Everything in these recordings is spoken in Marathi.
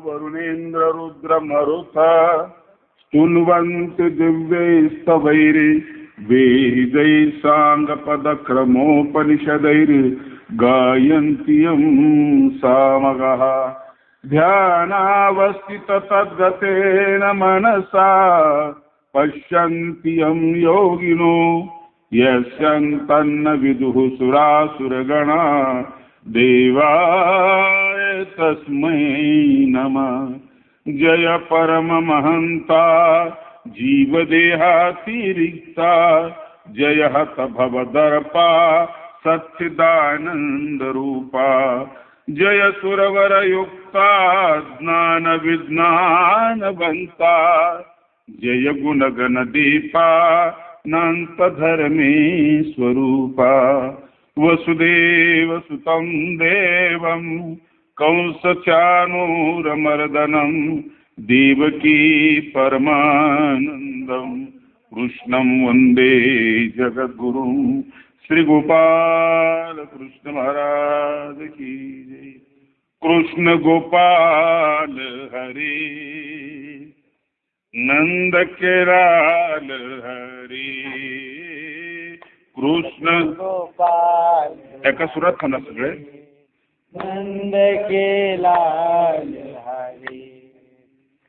वरुणेन्द्र रुद्र मरुत स्तुन्वन्ति दिव्यैस्तवैरि वेदै साङ्गपदक्रमोपनिषदैर् गायन्ति यं सामगः ध्यानावस्थिततद्गतेन मनसा पश्यन्ति यं योगिनो यस्यन्तन्न विदुः सुरासुरगणा देवाय तस्मै नमः। जय परममहंता जीवदेहातिरिक्ता जय हत भवदर्पा सच्चिदानन्दरूपा जय सुरवरयुक्ता ज्ञानविज्ञानवन्ता जय गुणगणदीपा नान्तधर्मेश्वरूपा वसुदेवसुतं देवं कंसचाणूरमर्दनं देवकी परमानन्दं कृष्णं वन्दे जगद्गुरुं श्रीगोपाल कृष्ण महाराज की जय। कृष्ण गोपाल हरे नंद के लाल हरे कृष्ण गोपाल एका सुरात थांबा सगळे नंद के लाल हरे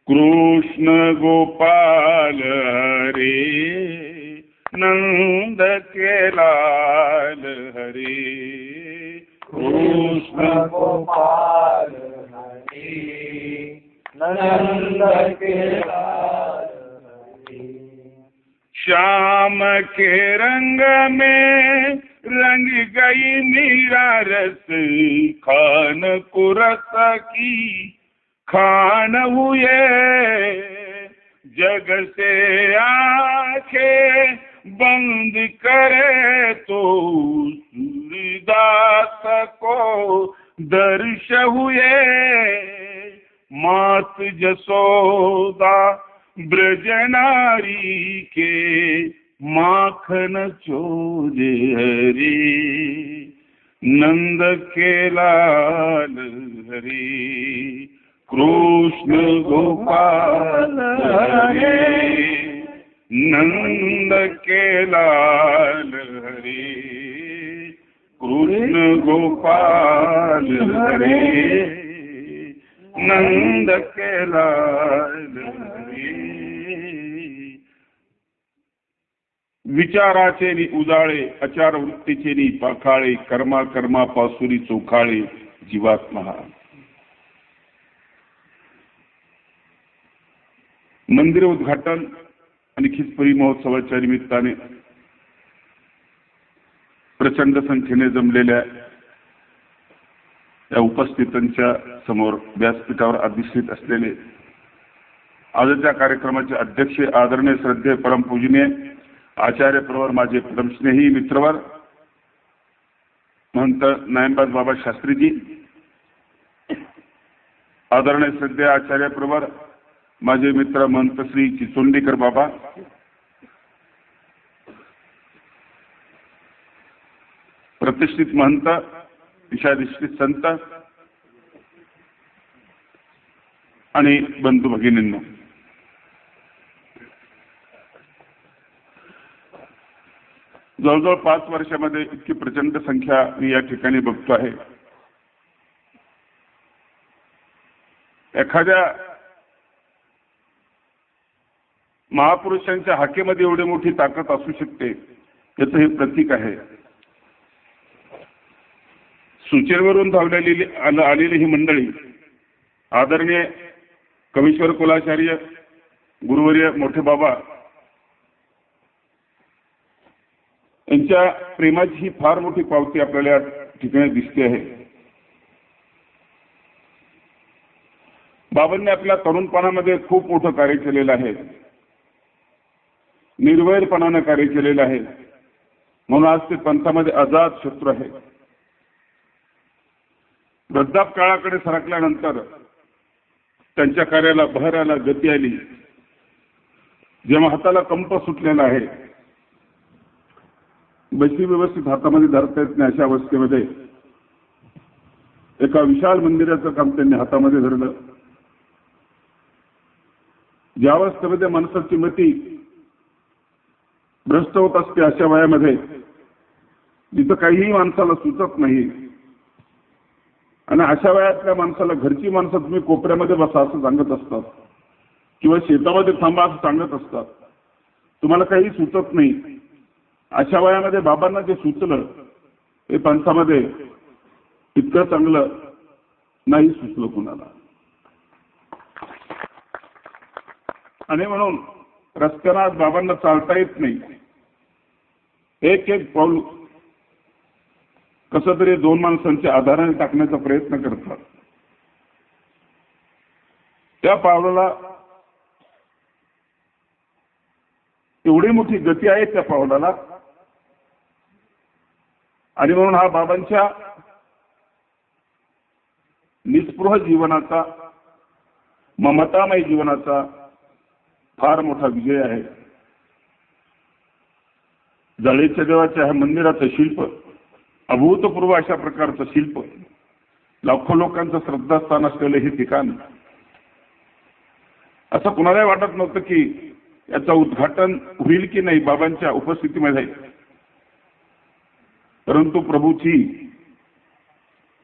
कृष्ण गोपाल हरे नंद के लाल हरे कृष्ण गोपाल हरे नंद के लाल हरे। श्याम के रंग में रंग गई मीरा रस खान को रस की खान हुए जग से आंखें बंद करे तो सूरदास को दर्श हुए मात जसोदा ब्रजनारी के माखन चोरे हरे नंद के लाल हरे कृष्ण गोपाल हरे नंद के लाल हरे कृष्ण गोपाल हरे नंद के लाल हरे। विचाराचे नि उजाळे अचार वृत्तीचे नि पाखाळे कर्मा कर्मा पासुरी चोखाळे जीवात्मा। मंदिर उद्घाटन आणि खिचपरी महोत्सवाच्या निमित्ताने प्रचंड संख्येने जमलेल्या या उपस्थितांच्या समोर व्यासपीठावर अधिष्ठित असलेले आजच्या कार्यक्रमाचे अध्यक्ष आदरणीय श्रद्धेय परमपूजनीय आचार्य प्रवर माझे परमस्नेही मित्रवर महंत नायनबाज बाबा शास्त्रीजी, आदरणीय श्रद्धेय आचार्य प्रवर माझे मित्र महंत श्री चिचोंडीकर बाबा, प्रतिष्ठित महंत विषयाधिष्ठित संत आणि बंधू भगिनींनो, जवळजवळ 5 वर्षामध्ये इतकी प्रचंड संख्या मी या ठिकाणी बघतो आहे। एखाद्या महापुरुषांच्या हाकेमध्ये एवढी मोठी ताकद असू शकते याचं हे प्रतीक आहे। सुचेवरून धावलेली आलेली ही मंडळी आदरणीय कवीश्वर कुलाचार्य गुरुवर्य मोठे बाबा यांच्या प्रेमाची ही फार मोठी पावती आपल्याला या ठिकाणी दिसते आहे। बाबांनी आपल्या तरुणपणामध्ये खूप मोठं कार्य केलेलं आहे, निर्वैरपणानं कार्य केलेलं आहे, म्हणून आज ते पंथामध्ये अजात शत्रू आहे। वृद्धापकाळाकडे सरकल्यानंतर त्यांच्या कार्याला बहर आला, गती आली। जेव्हा हाताला कंप सुटलेला आहे, बशी व्यवस्थित हातामध्ये धरता येत नाही, अशा अवस्थेमध्ये एका विशाल मंदिराचं काम त्यांनी हातामध्ये धरलं ज्या अवस्थेमध्ये माणसाची मती भ्रष्ट होत असते अशा वयामध्ये जिथं काहीही माणसाला सुचत नाही आणि अशा वयातल्या माणसाला घरची माणसं तुम्ही कोपऱ्यामध्ये बसा असं सांगत असतात किंवा शेतामध्ये थांबा असं सांगत असतात, तुम्हाला काही सुचत नाही. अशा वयामध्ये बाबांना जे सुचलं ते पंथामध्ये इतकं चांगलं नाही सुचलं कुणाला. आणि म्हणून रस्त्यानं आज बाबांना चालता येत नाही. एक एक पाऊल कसं तरी दोन माणसांच्या आधाराने टाकण्याचा प्रयत्न करतात. त्या पावलाला एवढी मोठी गती आहे त्या पावलाला. आणि म्हणून हा बाबांच्या निस्पृह जीवनाचा, ममतामय जीवनाचा फार मोठा विजय आहे. जाळीच्या देवाच्या ह्या मंदिराचं शिल्प अभूतपूर्व अशा प्रकारचं शिल्प, लाखो लोकांचं श्रद्धास्थान असलेलं हे ठिकाण, असं कुणालाही वाटत नव्हतं की याचं उद्घाटन होईल की नाही बाबांच्या उपस्थितीमध्ये. परंतु प्रभूची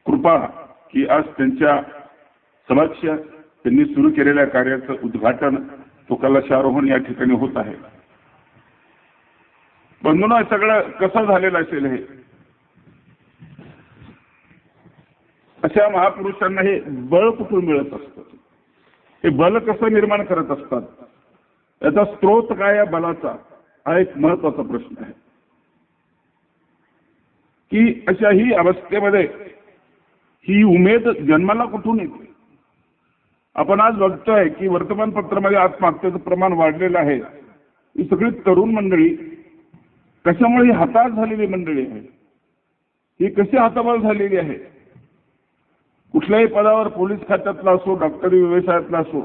कृपा की आज त्यांच्या समक्ष त्यांनी सुरू केलेल्या कार्याचं उद्घाटन, तो कलशारोहण या ठिकाणी होत आहे. बंधूंनो, सगळं कसं झालेलं असेल हे? अशा महापुरुषांना हे बळ कुठून मिळत असतं? हे बल कसं निर्माण करत असतात? याचा स्रोत काय या बलाचा, हा एक महत्वाचा प्रश्न आहे. की अशा ही अवस्थेमध्ये ही उमेद जन्माला कुठून येते? आपण आज बघतोय की वर्तमानपत्रामध्ये आत्महत्येचं प्रमाण वाढलेलं आहे. ही सगळी तरुण मंडळी कशामुळे हताश झालेली मंडळी आहे. ही कशी हताबाल झालेली आहे? कुठल्याही पदावर, पोलीस खात्यातला असो, डॉक्टरी व्यवसायातला असो,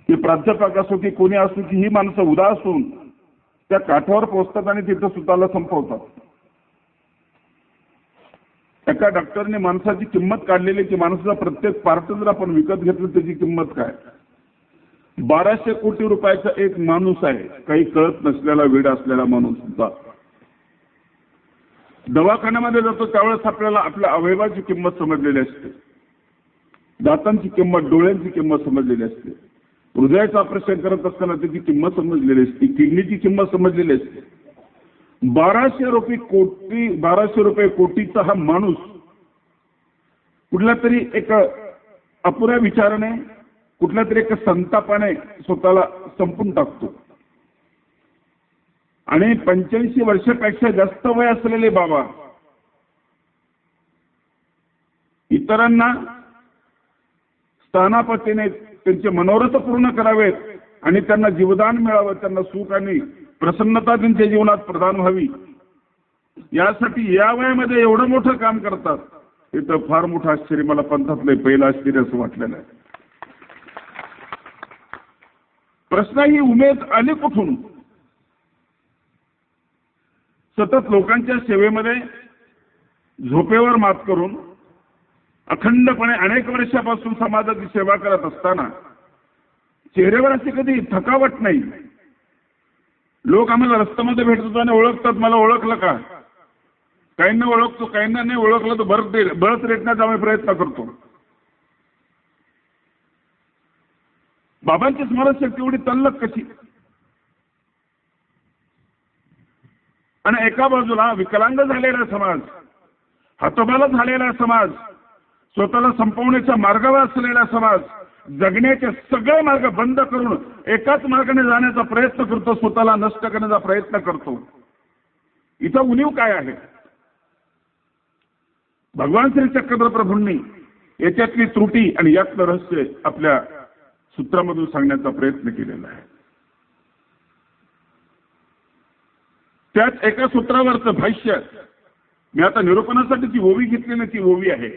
की प्राध्यापक असो की कोणी असो, की ही माणसं उदास होऊन त्या काठावर पोहोचतात आणि तिथं स्वतःला संपवतात. एका डॉक्टरने माणसाची किंमत काढलेली की माणसाचा प्रत्येक पार्ट जर आपण विकत घेतलं त्याची किंमत काय? 1200 कोटी रुपयाचा एक माणूस आहे, काही कळत नसलेला, वेड असलेला माणूस सुद्धा. दवाखान्यामध्ये जातो त्यावेळेस आपल्याला आपल्या अवयवाची किंमत समजलेली असते, दातांची किंमत, डोळ्यांची किंमत समजलेली असते, हृदयाचं ऑपरेशन करत असताना त्याची किंमत समजलेली असते, किडनीची किंमत समजलेली असते. 1200 रुपये कोटीचा हा माणूस कुठल्या तरी एक अपुऱ्या विचाराने, कुठल्या तरी एका संतापाने स्वतःला संपून टाकतो. आणि 85 वर्षापेक्षा जास्त वय असलेले बाबा इतरांना स्थानापतीने त्यांचे मनोरथ पूर्ण करावेत आणि त्यांना जीवदान मिळावं, त्यांना सुख आणि प्रसन्नता त्यांच्या जीवनात प्रदान व्हावी, यासाठी या वयामध्ये एवढं मोठं काम करतात. हे तर फार मोठं आश्चर्य, मला पंथातलं पहिलं आश्चर्य असं वाटलेलं आहे. प्रश्न ही उमेद आली कुठून? सतत लोकांच्या सेवेमध्ये झोपेवर मात करून अखंडपणे अनेक वर्षापासून समाजाची सेवा करत असताना चेहऱ्यावर अशी कधी थकावट नाही. लोक आम्हाला रस्त्यामध्ये भेटतात आणि ओळखतात, मला ओळखलं का? काहींना ओळखतो, काहींना नाही ओळखलं तर बळच रेटण्याचा आम्ही प्रयत्न करतो. बाबांची स्मरणशक्ती एवढी तल्लख कशी? आणि एका बाजूला विकलांग झालेला समाज, हतबल झालेला समाज, स्वतःला संपवण्याच्या मार्गावर असलेला समाज जगण्याचे सगळे मार्ग बंद करून एकाच मार्गाने जाण्याचा प्रयत्न करतो, स्वतःला नष्ट करण्याचा प्रयत्न करतो. इथं उणीव काय आहे? भगवान श्री चक्रधर प्रभूंनी याच्यातली त्रुटी आणि यातलं रहस्य आपल्या सूत्रामधून सांगण्याचा प्रयत्न केलेला आहे. त्याच एका सूत्रावरचं भाष्य मी आता निरूपणासाठी जी ओवी घेतलेली ती ओवी आहे.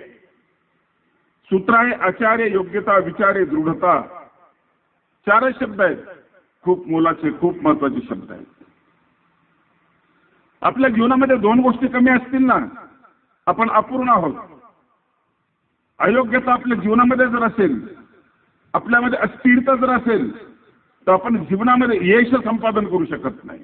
सूत्र आहे आचार्य, योग्यता, विचारे, दृढता. 4 शब्द आहेत, खूप मोलाचे, खूप महत्वाचे शब्द आहेत. आपल्या जीवनामध्ये 2 गोष्टी कमी असतील ना, आपण अपूर्ण आहोत. अयोग्यता आपल्या जीवनामध्ये जर असेल आपल्यामध्ये अस्थिरता जर असेल तर आपण जीवनामध्ये यश संपादन करू शकत नाही.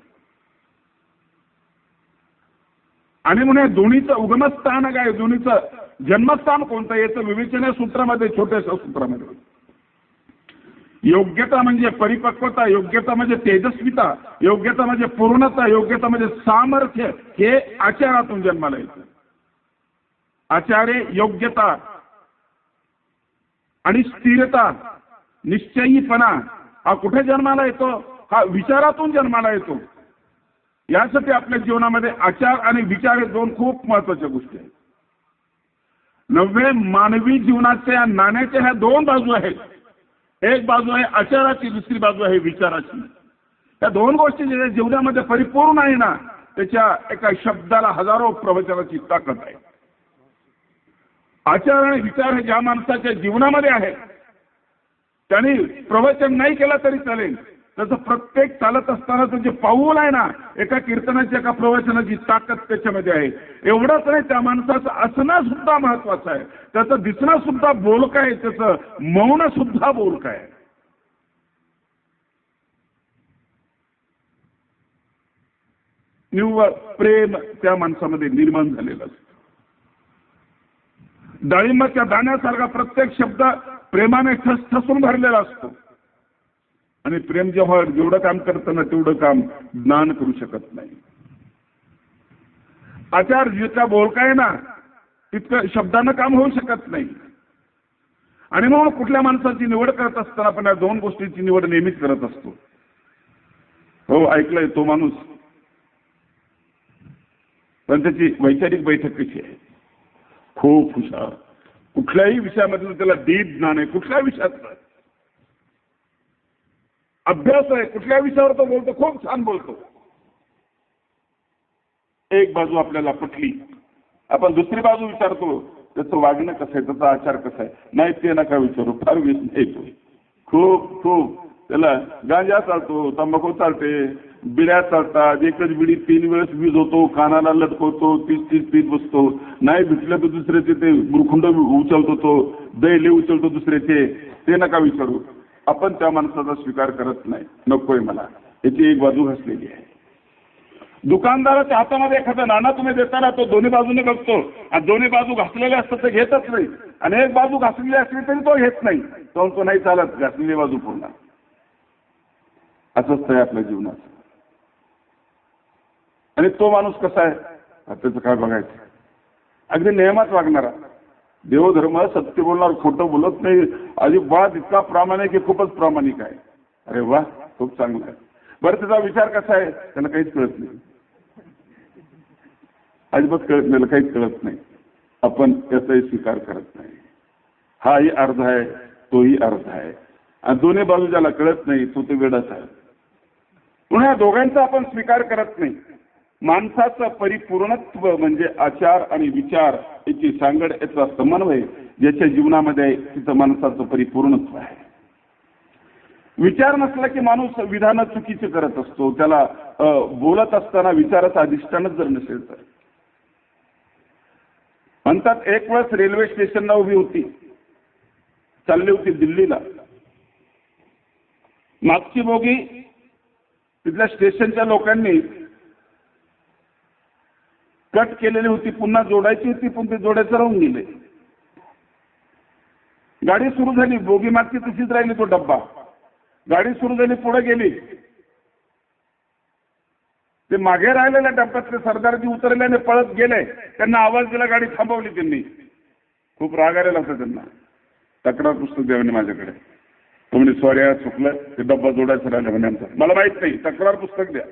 आणि म्हणून या दोन्हीचं उगमस्थान काय, दोन्हीचं जन्मस्थान कोणतं याचं विवेचन या सूत्रामध्ये, छोट्याशा सूत्रामध्ये. योग्यता म्हणजे परिपक्वता, योग्यता म्हणजे तेजस्विता, योग्यता म्हणजे पूर्णता, योग्यता म्हणजे सामर्थ्य, हे आचारातून जन्माला येतं. आचार्य, योग्यता आणि स्थिरता, निश्चयीपणा हा कुठे जन्माला येतो? हा विचारातून जन्माला येतो. यासाठी आपल्या जीवनामध्ये आचार आणि विचार हे दोन खूप महत्वाच्या गोष्टी आहेत. नव्हे मानवी जीवनाच्या नाण्याच्या ह्या दोन बाजू आहेत. एक बाजू आहे आचाराची, दुसरी बाजू आहे विचाराची. या दोन गोष्टी ज्या जीवनामध्ये परिपूर्ण आहे ना, त्याच्या एका शब्दाला हजारो प्रवचनाची ताकद आहे. आचार आणि विचार हे ज्या माणसाच्या जीवनामध्ये आहे, त्यांनी प्रवचन नाही केला तरी चालेल, त्याचं प्रत्येक चालत असतानाचं जे पाऊल आहे ना, एका कीर्तनाची, एका प्रवचनाची ताकद त्याच्यामध्ये आहे. एवढंच नाही, त्या माणसाचं असणं सुद्धा महत्वाचं आहे, त्याचं दिसणं सुद्धा बोलकं आहे, त्याचं मौन सुद्धा बोलकं आहे. निव्वळ प्रेम त्या माणसामध्ये निर्माण झालेलं असतं. डाळिंबाच्या दाण्यासारखा प्रत्येक शब्द प्रेमाने ठसठसून भरलेला असतो. आणि प्रेम जेव्हा जेवढं काम करतं ना, तेवढं काम ज्ञान करू शकत नाही. आचार जितका बोलका आहे ना, तितकं शब्दानं काम होऊ शकत नाही. आणि म्हणून कुठल्या माणसाची निवड करत असताना आपण या दोन गोष्टींची निवड नेहमीच करत असतो. हो, ऐकलंय तो माणूस, पण त्याची वैचारिक बैठक कशी आहे? खूप हुशार, कुठल्याही विषयामधलं त्याला डीप ज्ञान आहे, कुठल्याही विषयातलं अभ्यास आहे, कुठल्या विषयावर तो बोलतो, खूप छान बोलतो. एक बाजू आपल्याला पटली, आपण दुसरी बाजू विचारतो, त्याचं वागणं कसं आहे, त्याचा आचार कसा आहे. नाही ते नका विचारू, फार व्यसन येतो, खूप खूप. त्याला गांजा चालतो, तंबाखू चालते, बिड्या चालतात, एकच बिडी 3 वेळेस वीज होतो, कानाला लटकवतो, 30 पीत बसतो. नाही भेटलं तर दुसऱ्याचे ते बुरखुंड उचलतो, तो दैले उचलतो दुसऱ्याचे, ते नका विचारू. आपण त्या माणसाचा स्वीकार करत नाही, नकोय मला. याची एक बाजू घासलेली आहे. दुकानदाराच्या हातामध्ये एखादा नाणं तुम्ही देताना तो दोन्ही बाजूने बघतो, आणि दोन्ही बाजू घासलेल्या असतात ते घेतच नाही, आणि एक बाजू घासलेली असली तरी तो घेत नाही. तो नाही चालत, घासलेली बाजू पूर्ण. असंच आहे आपल्या जीवनात. आणि तो माणूस कसा आहे, त्याचं काय बघायचं? अगदी नियमात वागणारा, देवधर्म, सत्य बोलणार, खोटं बोलत नाही अजिबात, इतका प्रामाणिक की खूपच प्रामाणिक आहे. अरे वा, खूप चांगलं आहे. बरं, त्याचा विचार कसा आहे? त्याला काहीच कळत नाही, अजिबात कळत नाही, काहीच कळत नाही. आपण त्याचाही स्वीकार करत नाही. हाही अर्ध आहे, तोही अर्ध आहे, आणि दोन्ही बाजू ज्याला कळत नाही तो ते वेडच आहे. म्हणून या दोघांचा आपण स्वीकार करत नाही. माणसाचं परिपूर्णत्व म्हणजे आचार आणि विचार याची सांगड, याचा समन्वय ज्याच्या जीवनामध्ये आहे, तिथं माणसाचं परिपूर्णत्व आहे. विचार नसला की माणूस विधानं चुकीचे करत असतो. त्याला बोलत असताना विचाराचं अधिष्ठानच जर नसेल तर. म्हणतात एक वेळेस रेल्वे स्टेशनला उभी होती, चालली होती दिल्लीला. मागची बोगी तिथल्या स्टेशनच्या लोकांनी कट केलेली होती, पुन्हा जोडायची होती, पण ते जोडायचं राहून गेले. गाडी सुरू झाली, बोगी मागची तशीच राहिली, तो डब्बा. गाडी सुरू झाली, पुढे गेली, ते मागे राहिलेल्या डब्यातले सरदारजी उतरले आणि पळत गेले. त्यांना आवाज दिला, गाडी थांबवली त्यांनी. खूप राग आलेला होता त्यांना. तक्रार पुस्तक द्या म्हणे माझ्याकडे. तो म्हणजे सॉरी यार, चुकलं, ते डब्बा जोडायचं राहिलं म्हणे आमचा. मला माहित नाही, तक्रार पुस्तक द्या.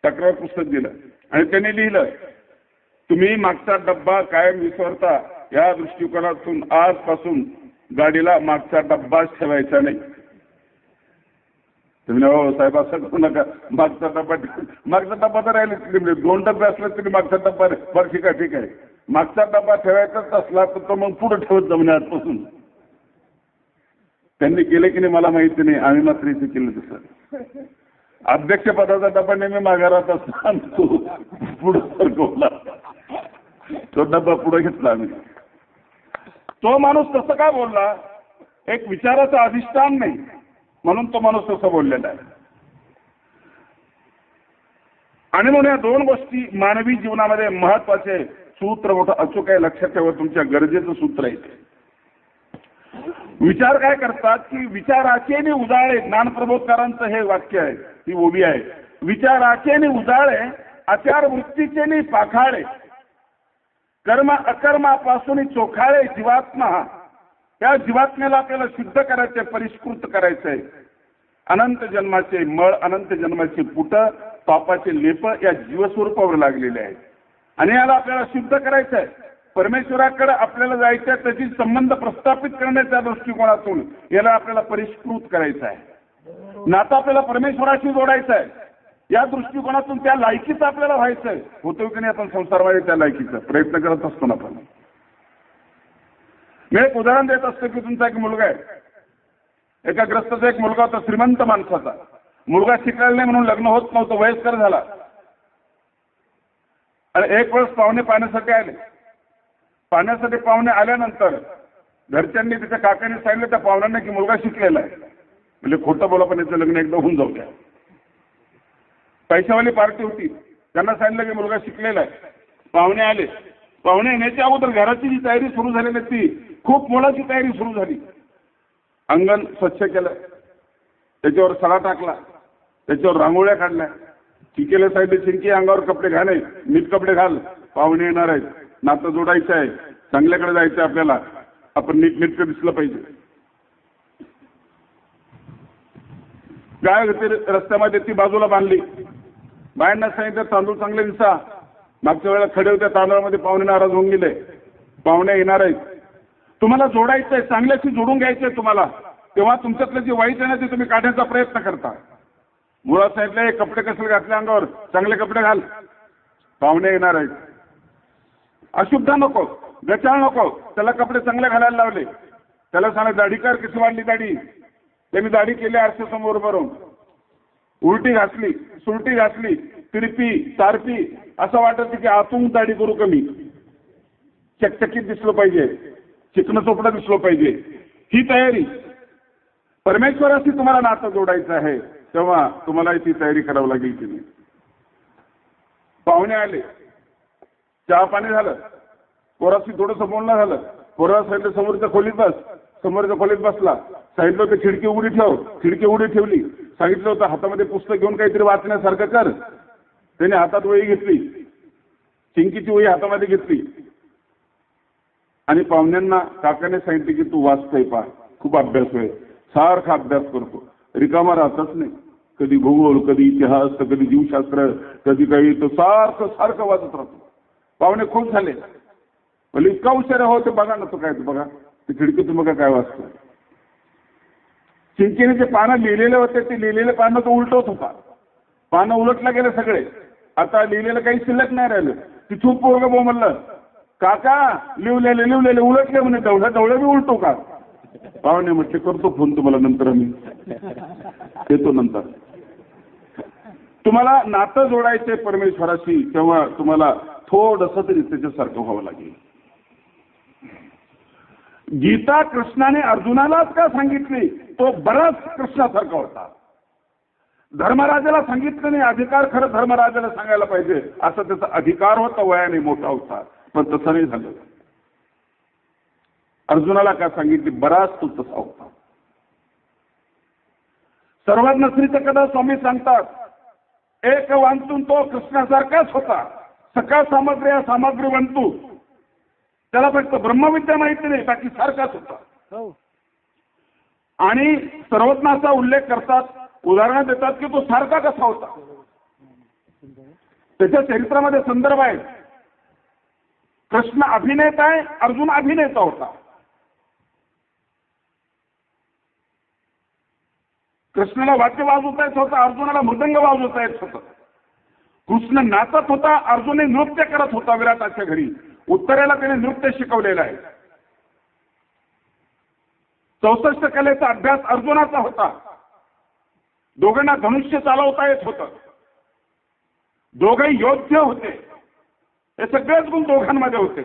तक्रार पुस्तक दिलं आणि त्यांनी लिहिलं, तुम्ही मागचा डब्बा कायम विसरता, या दृष्टिकोनातून आजपासून गाडीला मागचा डब्बाच ठेवायचा नाही. तुम्ही हो साहेब असं करू नका, मागचा डब्बा तर राहिले, 2 डबे असले तरी मागचा डब्बा. बरं ठीक आहे, ठीक आहे, मागचा डब्बा ठेवायचाच असला तर तो मग पुढे ठेवत जमणे आजपासून. त्यांनी केलं की नाही मला माहिती नाही, आम्ही मात्र इथे केलं तसं. अध्यक्षपदाचा डबा नेहमी मागे राहत असतो, तो पुढे सरकवला, तो डब्बा पुढे घेतला आम्ही. तो माणूस तसं काय बोलला? एक विचाराचं अधिष्ठान नाही, म्हणून तो माणूस असं बोललेला आहे. आणि म्हणून या दोन गोष्टी मानवी जीवनामध्ये महत्वाचे सूत्र मोठं अचूक आहे, लक्षात ठेवा. तुमच्या गरजेचं सूत्र आहे ते. विचार काय करतात की विचाराचे उजाळे, ज्ञानप्रबोधकारांचं हे वाक्य आहे, ही ओवी आहे. विचाराचे उजाळे, आचार वृत्तीचे पाखाळे, कर्म अकर्मापासून चोखाळे जीवात्मा. त्या जीवात्म्याला आपल्याला शुद्ध करायचंय, परिष्कृत करायचंय. अनंत जन्माचे मळ, अनंत जन्माचे पुट, पापाचे लेप या जीवस्वरूपावर लागलेले आहेत. आणि याला आपल्याला शुद्ध करायचं आहे. परमेश्वराकडे आपल्याला जायचं आहे, त्याची संबंध प्रस्थापित करण्याच्या दृष्टिकोनातून याला आपल्याला परिष्कृत करायचं आहे. नातं आपल्याला परमेश्वराशी जोडायचं आहे. या दृष्टिकोनातून त्या लायकीचं आपल्याला व्हायचं आहे. होतो की नाही आपण संसारमध्ये त्या लायकीचा प्रयत्न करत असतो ना आपण. मी एक उदाहरण देत असतो की तुमचा एक मुलगा आहे, एका ग्रस्ताचा एक मुलगा होता, श्रीमंत माणसाचा. मुलगा शिकायला नाही म्हणून लग्न होत नव्हतं, वयस्कर झाला. आणि एक वेळेस पाहुणे पाण्यासाठी आले. पाण्यासाठी पाहुणे आल्यानंतर घरच्यांनी त्याच्या काकाने सांगितलं त्या पाहुण्यांना की मुलगा शिकलेला आहे. म्हणजे खोटं बोला, पण याचं लग्न एकदा होऊन जाऊ द्या. पैशावाली पार्टी होती, त्यांना सांगितलं की मुलगा शिकलेला आहे. पाहुणे आले. पाहुणे येण्याच्या अगोदर घराची जी तयारी सुरू झालेली ती खूप मोलाची तयारी सुरू झाली. अंगण स्वच्छ केलं, त्याच्यावर सडा टाकला, त्याच्यावर रांगोळ्या काढल्या. चिकेला साईडला चिंकी, अंगावर कपडे घाले, नीट कपडे घाल, पाहुणे येणार आहेत, नातं जोडायचं आहे, चांगल्याकडे जायचं आहे आपल्याला, आपण नीटनेटकं दिसलं पाहिजे. गाय होती रस्त्यामध्ये, ती बाजूला बांधली. बायांना सांगितलं तांदूळ चांगले दिसा. मागच्या वेळेला खडे होत्या तांदळामध्ये, पाहुणे नाराज होऊन गेले. पाहुणे येणार आहेत, तुम्हाला जोडायचंय, चांगल्याशी जोडून घ्यायचंय तुम्हाला. तेव्हा तुमच्यातलं जे वाईट आहे ना ते तुम्ही काढण्याचा प्रयत्न करता. मुळात सांगितलं कपडे कसले घातले अंगावर, चांगले कपडे घाल, पाहुणे येणार आहेत. अशुद्ध नको, गचाळ नको, त्याला कपडे चांगले घालायला लावले. त्याला सांगा दाढी कर, कशी वाढली दाढी. त्यांनी दाढी केली आरशासमोर बरोबर, उलटी घातली, सुलटी घातली, तिरपी तारपी, असं वाटत की आतून दाढी करू कमी, चकचकीत दिसलं पाहिजे, चिकन चोपडा दिसलं पाहिजे. ही तयारी. परमेश्वराशी तुम्हाला नातं जोडायचं आहे, तेव्हा तुम्हाला ती तयारी करावी लागेल की नाही. पाहुणे आले, चहा पाणी झालं, पोराशी थोडंसं बोलणं झालं. पोरा सांगितलं समोरच्या खोलीत बस, समोरच्या खोलीत बसला. सांगितलं होतं खिडकी उघडी ठेव, खिडकी उघडी ठेवली. सांगितलं होतं हातामध्ये पुस्तक घेऊन काहीतरी वाचण्यासारखं कर. त्याने हातात वही घेतली, चिंकीची वही हातामध्ये घेतली. आणि पाहुण्यांना काकाने सांगितले की तू वाचतोय पा, खूप अभ्यास होय, सारखा अभ्यास करतो, रिकामा राहतच नाही. कधी भूगोल, कधी इतिहास, तर कधी जीवशास्त्र, कधी काही, तो सारखं सारखं वाचत राहतो. पाहुणे खूप झाले. म्हणजे इतका हुशार हो ते बघा ना, तो काय, बघा ते खिडकीतून बघा काय वाचतो. चिंकीने जे पानं लिहिलेले होते ते लिहिलेले पानं तो उलटवत होता. पानं उलटला गेले सगळे, आता लिहिलेलं काही शिल्लक नाही राहिलं. तिथून पोरगं बो म्हणलं, काका लिवलेले उलटले म्हणे, डवळे बी उलटो का. पाहुणे म्हटले करतो फोन तुम्हाला नंतर, आम्ही येतो नंतर. तुम्हाला नातं जोडायचंय परमेश्वराशी, तेव्हा तुम्हाला थोडंसं तरी त्याच्यासारखं व्हावं लागेल. गीता कृष्णाने अर्जुनालाच का सांगितली, तो बराच कृष्णासारखा होता. धर्मराजाला सांगितलं नाही. अधिकार खरं धर्मराजाला सांगायला पाहिजे, असं त्याचा अधिकार होता, वयाने मोठा होता, पण तसं नाही झालं. अर्जुनाला का सांगितली, बराच तो तसा होता. सर्वात श्रीचं कदा स्वामी सांगतात, एक वांतून तो कृष्णासारखाच होता. सकाळ सामग्री या सामग्री वंतू, त्याला फक्त ब्रह्मविद्या माहिती नाही, बाकी सारखाच होता. आणि सर्वज्ञाचा उल्लेख करतात, उदाहरण देतात की तो सारखा कसा होता. त्याच्या चरित्रामध्ये संदर्भ आहे. कृष्ण अभिनेता आहे, अर्जुन अभिनेता होता. कृष्णाला वाद्य वाजवता येत होता, अर्जुनाला मृदंग वाजवता येत होता. कृष्ण नाचत होता, अर्जुन नृत्य करत होता विराटाच्या घरी. उत्तरेला त्याने नृत्य शिकवलेलं आहे. 64 कलेचा अभ्यास अर्जुनाचा होता. दोघांना धनुष्य चालवता येत होतं. दोघंही योद्धा होते. हे सगळेच गुण दोघांमध्ये होते.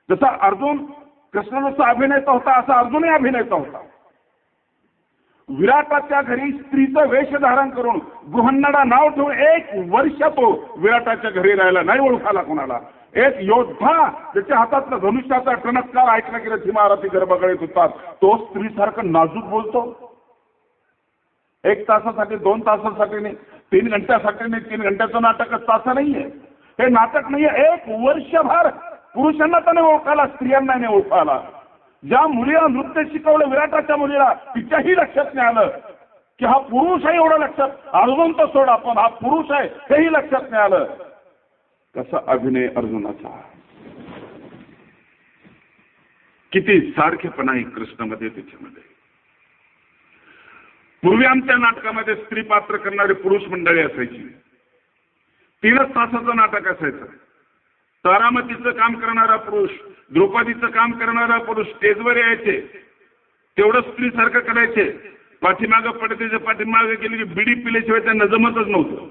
जसा अर्जुन कृष्ण जसा अभिनेता होता असा अर्जुनही अभिनेता होता. विराटाच्या घरी स्त्रीचं वेश धारण करून गृहन्नडा नाव ठेवून 1 वर्ष तो विराटाच्या घरी राहिला, नाही ओळखाला कोणाला. एक योद्धा त्याच्या हातातला धनुष्याचा टणत्कार ऐकला की रथी महाराज गर्भगळीत होतात, तो स्त्रीसारखं नाजूक बोलतो. 1 तासासाठी 2 तासासाठी नाही, 3 घंट्यासाठी नाही. 3 घंट्याचं नाटकच तासा नाहीये, हे नाटक नाहीये. 1 वर्षभर पुरुषांना त्याने ओळखाला, स्त्रियांना नाही ओळखाला. ज्या मुलीला नृत्य शिकवलं विराटाच्या मुलीला, तिच्याही लक्षात नाही आलं की हा पुरुष आहे. एवढं लक्षात, अर्जुन तर सोडा, पण हा पुरुष आहे हेही लक्षात नाही आलं. कसा अभिनय अर्जुनाचा, किती सारखेपणा आहे कृष्णामध्ये त्याच्यामध्ये. पूर्वी आमच्या नाटकामध्ये स्त्री पात्र करणारे पुरुष मंडळी असायची. 3च तासाचं नाटक असायचं. तारामतीचं काम करणारा पुरुष, द्रौपदीचं काम करणारा पुरुष स्टेजवर यायचे, तेवढं स्त्रीसारखं करायचे. पाठीमागं पडद्याच्या पाठीमागे गेले की बिडी पिल्याशिवाय त्यांना जमतच नव्हतं.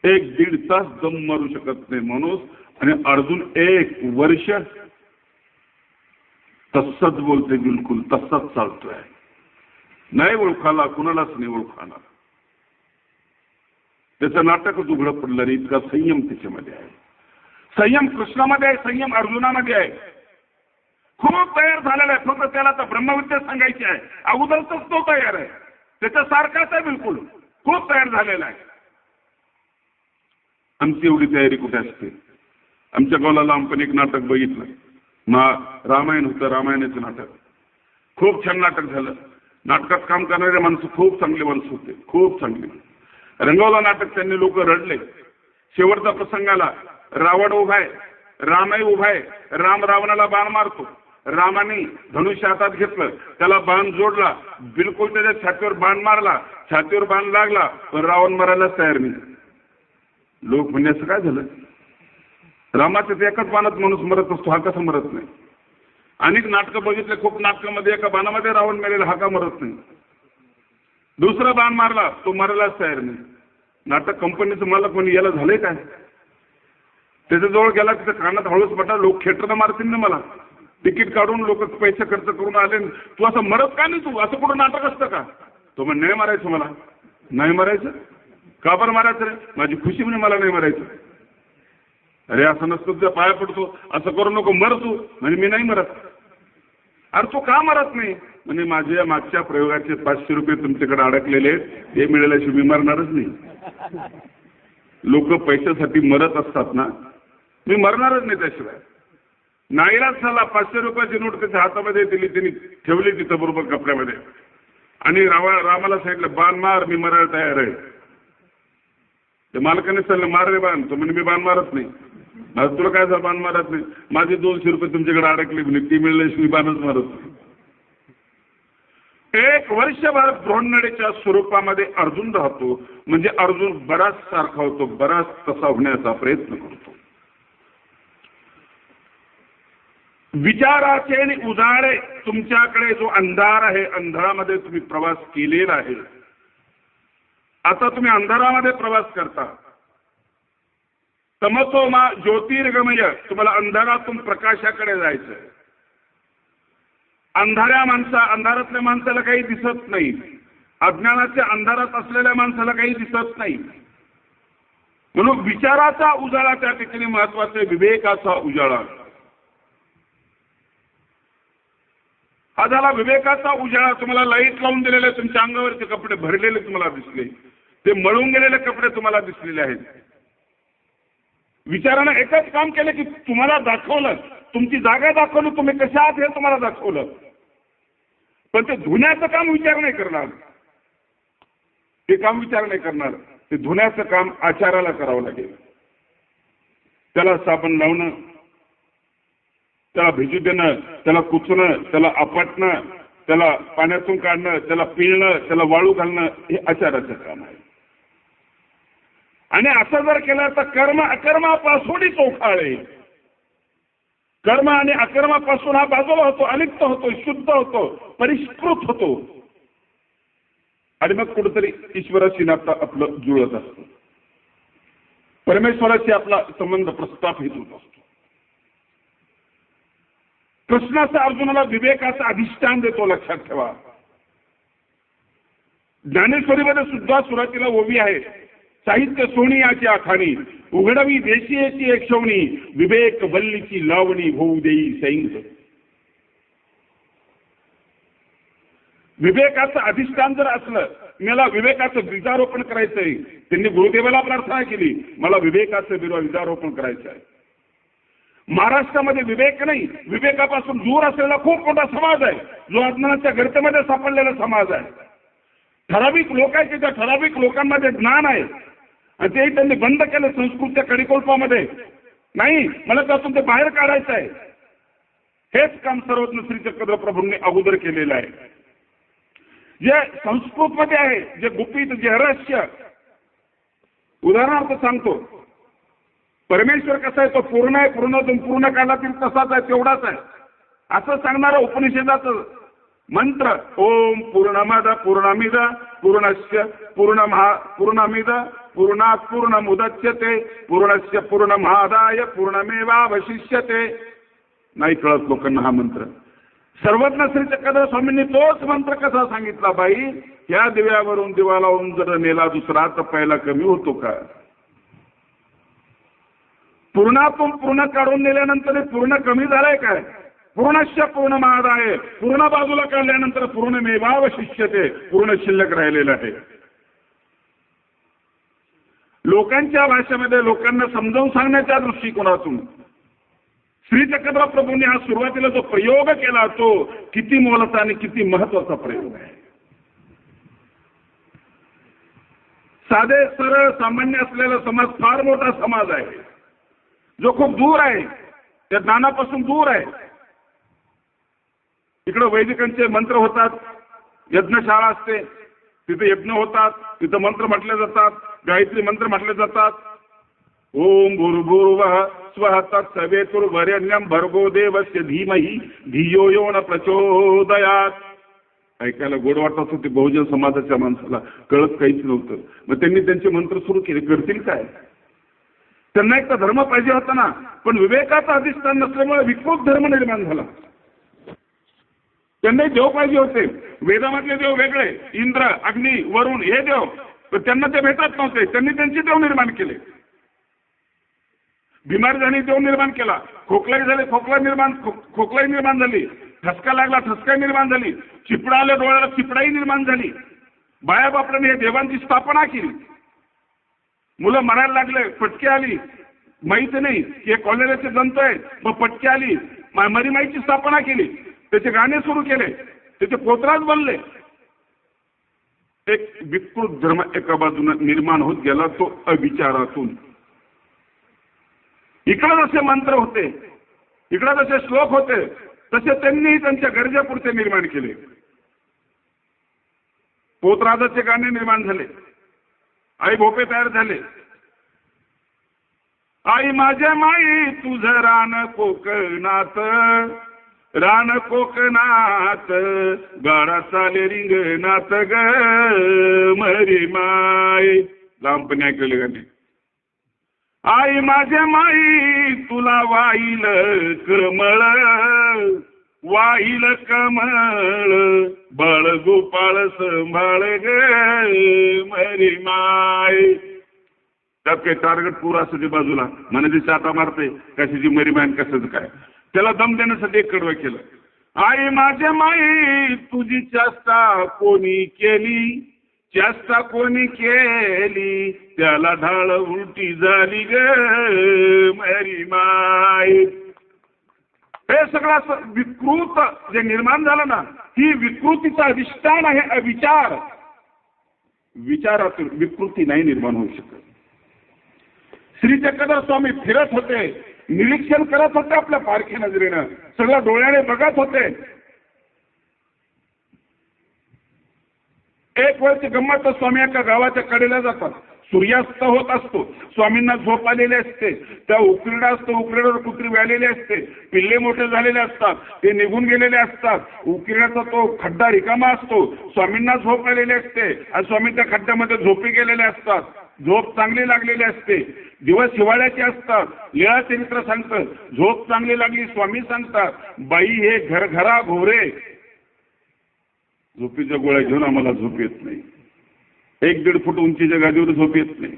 1-1.5 तास दम मारू शकत नाही माणूस. आणि अर्जुन 1 वर्ष तसंच बोलते, बिलकुल तसंच चालतोय. नाही ओळखाला, कुणालाच नाही ओळखाला. त्याचं नाटकच उघडं पडलं रे. इतका संयम त्याच्यामध्ये आहे. संयम कृष्णामध्ये आहे, संयम अर्जुनामध्ये आहे. खूप तयार झालेला आहे, फक्त त्याला तर ब्रह्मविद्या सांगायची आहे. अगोदरच तो तयार आहे, त्याच्यासारखाच आहे बिलकुल. खूप तयार झालेला आहे. आमची एवढी तयारी कुठे असते. आमच्या गावाला आपण एक नाटक बघितलं, रामायण होतं. रामायणाचं नाटक खूप छान नाटक झालं. नाटकात काम करणारे माणसं खूप चांगले माणसं होते, खूप चांगले. रंगवलं नाटक, त्यांनी लोक रडले. शेवटचा प्रसंग आला, रावण उभा आहे, रामही उभा आहे. राम रावणाला बाण मारतो. रामाने धनुष्य हातात घेतलं, त्याला बाण जोडला, बिलकुल त्याच्या छातीवर बाण मारला. छातीवर बाण लागला, पण रावण मरायलाच तयार नाही. लोक म्हणण्याचं काय झालं, रामाच्या ते एकाच बाणात माणूस मरत असतो, हा कसा मरत नाही. अनेक नाटकं बघितले, खूप नाटकामध्ये एका बाणामध्ये रावण मेलेला, हा का मरत नाही. दुसरा बाण मारला, तो मरायलाच तयार नाही. नाटक कंपनीचं मला कोणी याला झालंय काय, त्याच्याजवळ गेला, तिथं कानात हळूच पटा, लोक खेटरं मारतील ना मला. तिकीट काढून लोक पैसे खर्च करून आले, तू असं मरत का नाही, तू असं कुठं नाटक असतं का. तो म्हणे नाही मारायचं, मला नाही मारायचं. का बरं मारायचं रे, माझी खुशी म्हणे मला नाही मारायचं. अरे असं नसतं, तुझ्या पाया पडतो, असं करू नको, मर तू. म्हणजे मी नाही मरत. अरे तू का मरत नाही, म्हणजे माझ्या मागच्या प्रयोगाचे 500 रुपये तुमच्याकडे अडकलेले आहेत, हे मिळाल्याशिवाय मी मरणारच नाही. लोक पैशासाठी मरत असतात ना, मी मरणारच नाही त्याशिवाय. नाईलाज झाला, 500 रुपयाची नोट त्याच्या हातामध्ये दिली, त्यांनी ठेवली तिथं बरोबर कपड्यामध्ये. आणि रामाला सांगितलं बाण मार, मी मरायला तयार आहे. ते मालकाने सांगितलं मार रे बाण. तो म्हणजे मी बाण मारत नाही. आता तुला काय झालं बाण मारत नाही, माझे 200 रुपये तुमच्याकडे अडकले, म्हणजे ती मिळल्याशिवाय बाणच मारत नाही. 1 वर्षभर गृहन्नडीच्या स्वरूपामध्ये अर्जुन राहतो. म्हणजे अर्जुन बराच सारखा होतो, बराच तसा होण्याचा प्रयत्न करतो. विचाराचे आणि उजाळे, तुमच्याकडे जो अंधार आहे, अंधारामध्ये तुम्ही प्रवास केलेला आहे. आता तुम्ही अंधारामध्ये प्रवास करता. तमसो मा ज्योतिर्गमय, तुम्हाला अंधारातून प्रकाशाकडे जायचं. अंधारातल्या माणसाला काही दिसत नाही. अज्ञानाच्या अंधारात असलेल्या माणसाला काही दिसत नाही. म्हणून विचाराचा उजाळा त्या ठिकाणी महत्वाचा आहे, विवेकाचा उजाळा. हा झाला विवेकाचा उजाळा. तुम्हाला लाईट लावून दिलेले, तुमच्या अंगावरचे कपडे भरलेले तुम्हाला दिसले, ते मळून गेलेले कपडे तुम्हाला दिसलेले आहेत. विचारानं एकच काम केलं की तुम्हाला दाखवलं, तुमची जागा दाखवली, तुम्ही कशा आहात हे तुम्हाला दाखवलं. पण ते धुण्याचं काम विचार नाही करणार. ते काम विचार नाही करणार. ते धुण्याचं काम आचाराला करावं लागेल. त्याला साबण लावणं, त्याला भिजू देणं, त्याला कुचणं, त्याला आपटणं, त्याला पाण्यातून काढणं, त्याला पिळणं, त्याला वाळू घालणं, हे आचाराचं काम आहे. आणि असं जर केलं तर कर्म अकर्मापासूनही चोखाळे. कर्म आणि अकर्मापासून हा बाजूला होतो, अलिप्त होतो, शुद्ध होतो, परिष्कृत होतो. आणि मग कुठेतरी ईश्वराशी नातं आपलं जुळत असतं, परमेश्वराशी आपला संबंध प्रस्थापित होत असतो. कृष्णाचा अर्जुनाला विवेकाचं अधिष्ठान देतो, लक्षात ठेवा. ज्ञानेश्वरीमध्ये सुद्धा सुरुवातीला ओवी आहे, साहित्य सोनियाची आखाणी, उघडवी देशीयची एक शोणी, विवेक वल्लीची लावणी होऊ देई सैंग. विवेकाचं अधिष्ठान जर असलं, मला विवेकाचं बीजारोपण करायचंय, त्यांनी गुरुदेवाला प्रार्थना केली, मला विवेकाचं बीजारोपण करायचं आहे. महाराष्ट्रामध्ये विवेक नाही, विवेकापासून दूर असलेला खूप मोठा समाज आहे, जो अज्ञानाच्या गर्तेमध्ये सापडलेला समाज आहे. ठराविक लोक आहेत, त्या ठराविक लोकांमध्ये ज्ञान आहे आणि तेही त्यांनी बंद केलं संस्कृतच्या कडिकोल्पामध्ये. नाही, मला त्यातून ते बाहेर काढायचं आहे. हेच काम सर्वज्ञ श्री चक्रधर प्रभूंनी अगोदर केलेलं आहे. जे संस्कृतमध्ये आहे, जे गुपित, जे रहस्य, उदाहरणार्थ सांगतो, परमेश्वर कसा आहे, तो पूर्ण आहे, पूर्ण कालातील तसाच आहे, तेवढाच आहे असं सांगणारा उपनिषदाचं मंत्र, ओम पूर्णमद पूर्णमिद पूर्णस्य पूर्णमिद पूर्णात् पूर्णमुदच्यते पूर्णस्य पूर्णमादाय पूर्णमेवावशिष्यते. नाही कळत लोकांना हा मंत्र. सर्वज्ञ श्री चक्रधर स्वामींनी तोच मंत्र कसा सांगितला, बाई या दिव्यावरून दिवा लावून जर नेला दुसरा तर पहिला कमी होतो का? पूर्णातून पूर्ण काढून नेल्यानंतर पूर्ण कमी झालाय काय? पूर्णस्य पूर्णमादाय, पूर्ण बाजूला काढल्यानंतर पूर्णमेवावशिष्यते, पूर्ण शिल्लक राहिलेलं आहे. लोकांच्या भाषेमध्ये लोकांना समजावून सांगण्याच्या दृष्टिकोनातून श्री चक्रधर प्रभूंनी हा सुरुवातीला जो प्रयोग केला तो किती मोलाचा आणि किती महत्वाचा प्रयोग आहे. साधे सरळ सामान्य असलेला समाज फार मोठा समाज आहे, जो खूप दूर आहे, त्या ज्ञानापासून दूर आहे. इकडे वैदिकांचे मंत्र होतात, यज्ञशाळा असते, तिथे यज्ञ होतात, तिथं मंत्र म्हटले जातात, गायत्री मंत्र म्हटले जातात. ओम भूर्भुवः स्वः तत्सवितुर्वरेण्यं भर्गो देवस्य धीमहि धियो यो न प्रचोदयात्. ऐकायला गोड वाटत होते बहुजन समाजाच्या माणसाला, कळत काहीच नव्हतं. मग त्यांनी त्यांचे मंत्र सुरू केले. करतील काय? त्यांना एक तर धर्म पाहिजे होता ना, पण विवेकाचा अधिष्ठान नसल्यामुळे विकृत धर्म निर्माण झाला. त्यांनाही देव पाहिजे होते. वेदामधले देव वेगळे, इंद्र, अग्नी, वरुण हे देव, पण त्यांना ते भेटत नव्हते. त्यांनी त्यांचे देव निर्माण केले. बिमारी झाली, देव निर्माण केला. खोकलाही झाले, खोकलाही निर्माण झाली. ठसका लागला, ठसका निर्माण झाली. चिपडा आल्या डोळ्याला, चिपडाही निर्माण झाली. बाया बापराने हे देवांची स्थापना केली. मुलं मरायला लागले, पटकी आली, माहिती नाही की हे कॉलेराचे जंतू आहेत, मग पटकी आली, मरीमाईची स्थापना केली, त्याचे गाणे सुरू केले, त्याचे पोतराज बनले. एक विकृत धर्म एका बाजूने निर्माण होत गेला, तो अविचारातून. इकडे जसे मंत्र होते, इकडे जसे श्लोक होते, तसे त्यांनी त्यांच्या गरजेपुरते निर्माण केले. पोतराजाचे गाणे निर्माण झाले, आई भोपे तयार झाले. आई माझ्या माई तुझं रान कोकणात, रान कोकणात गाडा चाले रिंगणात ग मरी माय. लहानपणी ऐकलेले गाणे. आई माझ्या माई तुला वाईल कमळ, वाईल कमळ बाळ गोपाळ संभाळ ग मरी माय. त्यात काही टार्गेट पुरा असते बाजूला, म्हणायची चाटा मारते, कशाची मरी माय कशाचं काय, त्याला दम देण्यासाठी एक कडवं केलं. आई माझ्या माई तुझी चेष्टा कोणी केली, चेष्टा कोणी केली त्याला ढाळ उलटी झाली ग मरी माय. हे सगळं विकृत जे निर्माण झालं ना, ही विकृतीचा अधिष्ठान आहे अविचार. विचारातून विकृती नाही निर्माण होऊ शकत. श्री चक्रधर स्वामी फिरत होते, निरीक्षण करत होते, आपल्या पारखी नजरेनं सगळं डोळ्याने बघत होते. एक वेळची गंमत, स्वामी एका गावाच्या कडेला जातात, सूर्यास्त होत असतो, स्वामींना झोप आलेली असते, त्या उकिरडा असतो, उकिरड्यावर कुत्री व्यालेली असते, पिल्ले मोठे झालेले असतात, ते निघून गेलेले असतात, उकिरड्याचा तो खड्डा रिकामा असतो, स्वामींना झोप आलेली असते आणि स्वामी त्या खड्ड्यामध्ये झोपी गेलेले असतात. झोप चांगली लागलेली असते. दिवस हिवाळ्याचे असतात, लीळा चरित्र सांगतं. झोप चांगली लागली, स्वामी सांगतात, बाई हे घरघरा घोरे. झोपीच्या गोळ्या घेऊन आम्हाला झोप येत नाही. 1-1.5 फूट उंचीच्या गादीवर झोप येत नाही.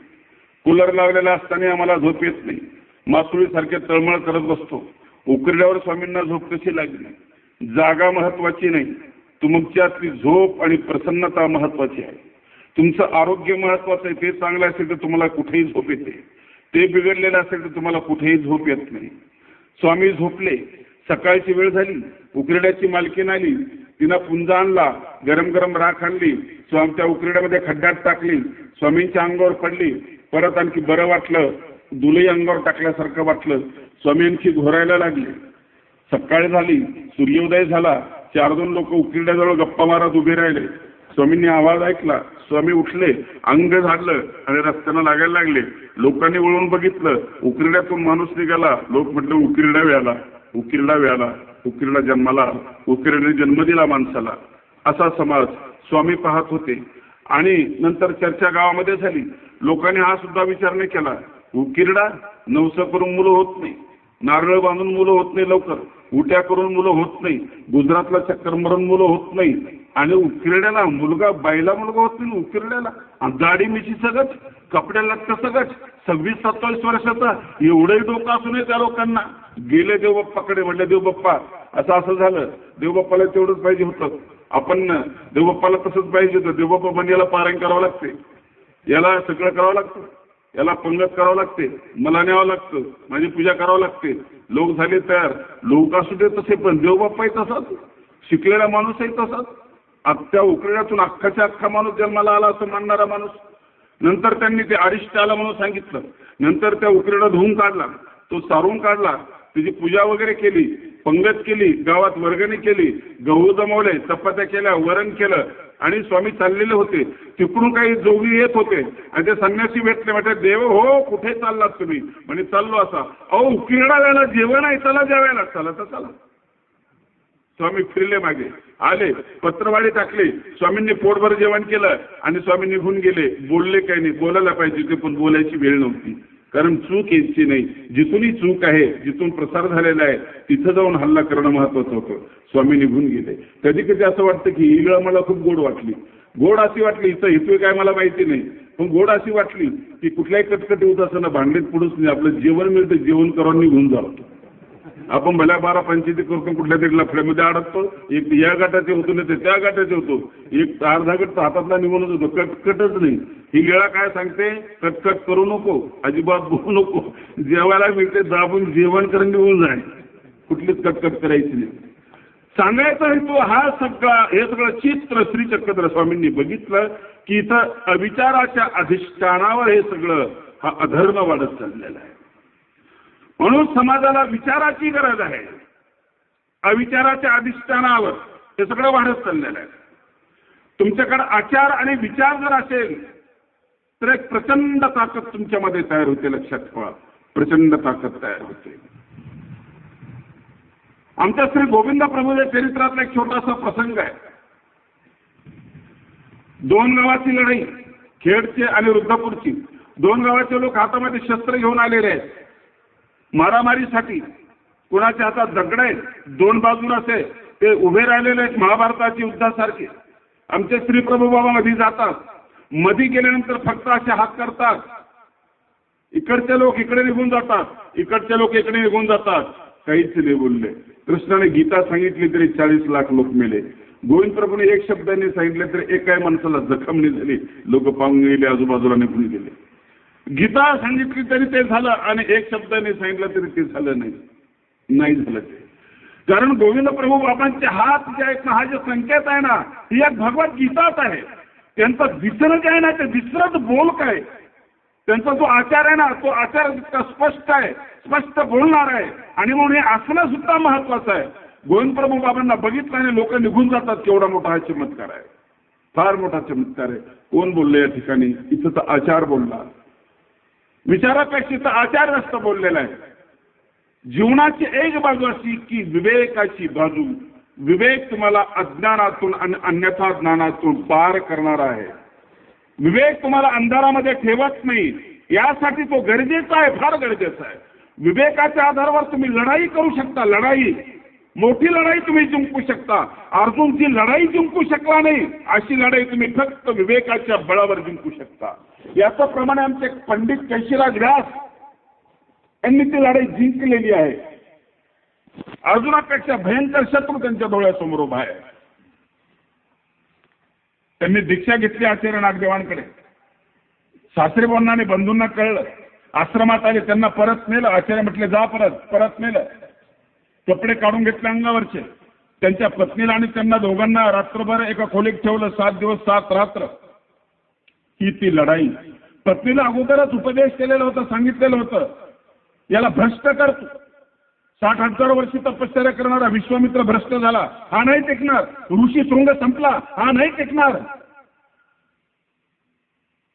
कूलर लावलेला असताना आम्हाला झोप येत नाही. मासुळीसारखे तळमळ करत बसतो. उकरड्यावर स्वामींना झोप कशी लागली? जागा महत्वाची नाही, तुमच्यातली झोप आणि प्रसन्नता महत्वाची आहे. तुमचं आरोग्य महत्वाचं आहे. ते चांगलं असेल तर तुम्हाला कुठेही झोप येते. ते बिघडलेलं असेल तर तुम्हाला कुठेही झोप येत नाही. स्वामी झोपले. सकाळची वेळ झाली. उकरड्याची मालकीण आली. तिनं पुंजा आणला, गरम गरम राख आणली, त्या उकरड्यामध्ये खड्ड्यात टाकली, स्वामींच्या अंगावर पडली. परत आणखी बरं वाटलं, दुलई अंगावर टाकल्यासारखं वाटलं. स्वामी आणखी घोरायला लागले. सकाळ झाली, सूर्योदय झाला. 4-2 लोक उकरड्याजवळ गप्पा मारत उभे राहिले. स्वामींनी आवाज ऐकला. स्वामी उठले, अंग झाडलं आणि रस्त्यानं लागायला लागले. लोकांनी वळून बघितलं, उकरड्यातून माणूस निघाला. लोक म्हटलं उकिरडा व्याला, उकिरडा व्याला, उकिरडा जन्माला, उकिरड्याने जन्म दिला माणसाला. असा समाज स्वामी पाहत होते. आणि नंतर चर्चा गावामध्ये झाली. लोकांनी हा सुद्धा विचार नाही केला, उकिरडा नवसं करून मुलं होत नाही, नारळ बांधून मुलं होत नाही, लवकर उट्या करून मुलं होत नाही, गुजरातला चक्कर मारून मुलं होत नाही, आणि उकिरड्याला मुलगा, बाईला मुलगा होत नाही, उकिरड्याला दाढी मिशी सगळच, कपड्याला सगळच, 26-27 वर्षाचा, एवढंही डोकं असू नये त्या लोकांना. गेले देवबाप्पाकडे, म्हणले देवबाप्पा असं झालं. देवबाप्पाला तेवढंच पाहिजे होतं. आपण देवबाप्पाला तसंच पाहिजे होतं. देवबाप्पा म्हणजे याला पारायण करावं लागते, याला सगळं करावं लागतं, याला पंगत करावं लागते, मला न्यावं लागतं, माझी पूजा करावं लागते. लोक झाले तयार. लोक असू दे तसे, पण देवबाप्पाही तसाच, शिकलेला माणूसही तसाच. त्या उकरड्यातून अख्खाच्या अख्खा माणूस जन्माला आला असं मानणारा माणूस. नंतर त्यांनी ते अरिष्ट आला म्हणून सांगितलं. नंतर त्या उकरडा धुवून काढला, तो सारून काढला, त्याची पूजा वगैरे केली, पंगत केली, गावात वर्गणी केली, गहू जमवले, चपात्या केल्या, वरण केलं, आणि स्वामी चाललेले होते. तिकडून काही जोगी येत होते आणि ते संन्यासी भेटले. म्हटले देव हो कुठे चाललात तुम्ही? म्हणजे चाललो असा. अहो उकिरडा वेळेला जेवण आहे, चला जेवायला. चला तर चला. स्वामी फिरले, मागे आले, पत्रवाडी टाकली. स्वामींनी पोटभर जेवण केलं आणि स्वामी निघून गेले. बोलले काही नाही, बोलायला पाहिजे होते पण बोलायची वेळ नव्हती, कारण चूक यायची नाही. जिथूनही चूक आहे, जिथून प्रसार झालेला आहे, तिथं जाऊन हल्ला करणं महत्वाचं होतं. स्वामी निघून गेले. कधी कधी असं वाटतं की ही वेळ मला खूप गोड वाटली. गोड अशी वाटली, इथं हेतू काय मला माहिती नाही, पण गोड अशी वाटली की कुठल्याही कटकटी होत असताना भांडीत पुढंच नाही, आपलं जेवण मिळतं, जेवण करून निघून जातो. आपण भल्या 12 पंचायती करतो, कुठल्या तरी लफड्यामध्ये अडकतो. एक या गटाचे होतो, नाही त्या गटाचे होतो, एक अर्धा गट हातातला निघूनच होतो. कटकटच नाही. ही लीळा काय सांगते? कटकट करू नको, अजिबात बोलू नको, जेवायला मिळते दाबून जेवण करून निघून जाणे, कुठलीच कटकट करायची नाही. सांगायचा हेतू हा सगळा, हे सगळं चित्र श्री चक्रधर स्वामींनी बघितलं की इथं अविचाराच्या अधिष्ठानावर हे सगळं हा अधर्म वाढत चाललेला आहे. म्हणून समाजाला विचाराची गरज आहे. अविचाराच्या अधिष्ठानावर हे सगळं वाढत चाललेलं आहे. तुमच्याकडे आचार आणि विचार जर असेल तर एक प्रचंड ताकद तुमच्यामध्ये तयार होते. लक्षात ठेवा, प्रचंड ताकद तयार होते. आमच्या श्री गोविंद प्रभूच्या चरित्रातला एक छोटासा प्रसंग आहे. 2 गावाची लढाई, खेडची आणि रुद्रपूरची. 2 गावाचे लोक हातामध्ये शस्त्र घेऊन आलेले आहेत मारामारीसाठी. कुणाच्या हातात दगड आहेत, 2 बाजूला असे ते उभे राहिलेले आहेत महाभारताची युद्धासारखे. आमचे श्री प्रभू बाबा मध्ये जातात. मध्ये गेल्यानंतर फक्त असे हात करतात. इकडचे लोक इकडे निघून जातात, इकडचे लोक इकडे निघून जातात. काहीच नाही बोलले. कृष्णाने गीता सांगितली तरी 40 लाख लोक मेले. गोविंद प्रभूने एक शब्दाने सांगितले तरी एकाही माणसाला जखम नाही झाली. लोक पाहून गेले, आजूबाजूला निघून गेले. गीता सांगितली तरी ते झालं आणि एक शब्दाने सांगितलं तरी ते झालं नाही झालं ते. कारण गोविंद प्रभू बाबांचे हात जे आहेत ना, हा जे संकेत आहे ना, ही एक भगवद्गीताच आहे. त्यांचं दिसणं जे आहे ना, ते दिसणंच बोल काय. त्यांचा जो आचार आहे ना, तो आचार स्पष्ट आहे, स्पष्ट बोलणार आहे. आणि म्हणून हे असणं सुद्धा महत्वाचं आहे. गोविंद प्रभू बाबांना बघितलं आणि लोक निघून जातात. केवढा मोठा हा चमत्कार आहे, फार मोठा चमत्कार आहे. कोण बोलले या ठिकाणी? इथं तर आचार बोलला. विचारापेक्षा तर आचार जास्त बोललेला आहे. जीवनाची एक बाजू अशी की विवेकाची बाजू. विवेक तुम्हाला अज्ञानातून आणि अन्यथा ज्ञानातून पार करणारा आहे. विवेक तुम्हाला अंधारामध्ये ठेवत नाही. यासाठी तो गरजेचा आहे, फार गरजेचा आहे. विवेकाच्या आधारावर तुम्ही लढाई करू शकता. लढाई, मोठी लढाई तुम्ही जिंकू शकता. अर्जुनची लढाई जिंकू शकला नाही, अशी लढाई तुम्ही फक्त विवेकाच्या बळावर जिंकू शकता. याचं प्रमाणे आमचे पंडित कैशिराज व्यास यांनी ती लढाई जिंकलेली आहे. अर्जुनापेक्षा भयंकर शत्रू त्यांच्या डोळ्यासमोर उभा आहे. त्यांनी दीक्षा घेतली आचार्य नागदेवांकडे. सासरे बोलणाने बंधूंना कळलं, आश्रमात आले, त्यांना परत नेलं. आचार्य म्हटले जा परत नेलं. कपडे काढून घेतले अंगावरचे. त्यांच्या पत्नीला आणि त्यांना दोघांना रात्रभर एका खोलीत ठेवलं. 7 दिवस 7 रात्र ही ती लढाई. पत्नीला अगोदरच उपदेश केलेला होता, सांगितलेलं होतं याला भ्रष्ट कर. 60,000 वर्षी तपश्चर्या करणारा विश्वामित्र भ्रष्ट झाला, हा नाही टिकणार. ऋषी शृंग संपला, हा नाही टिकणार.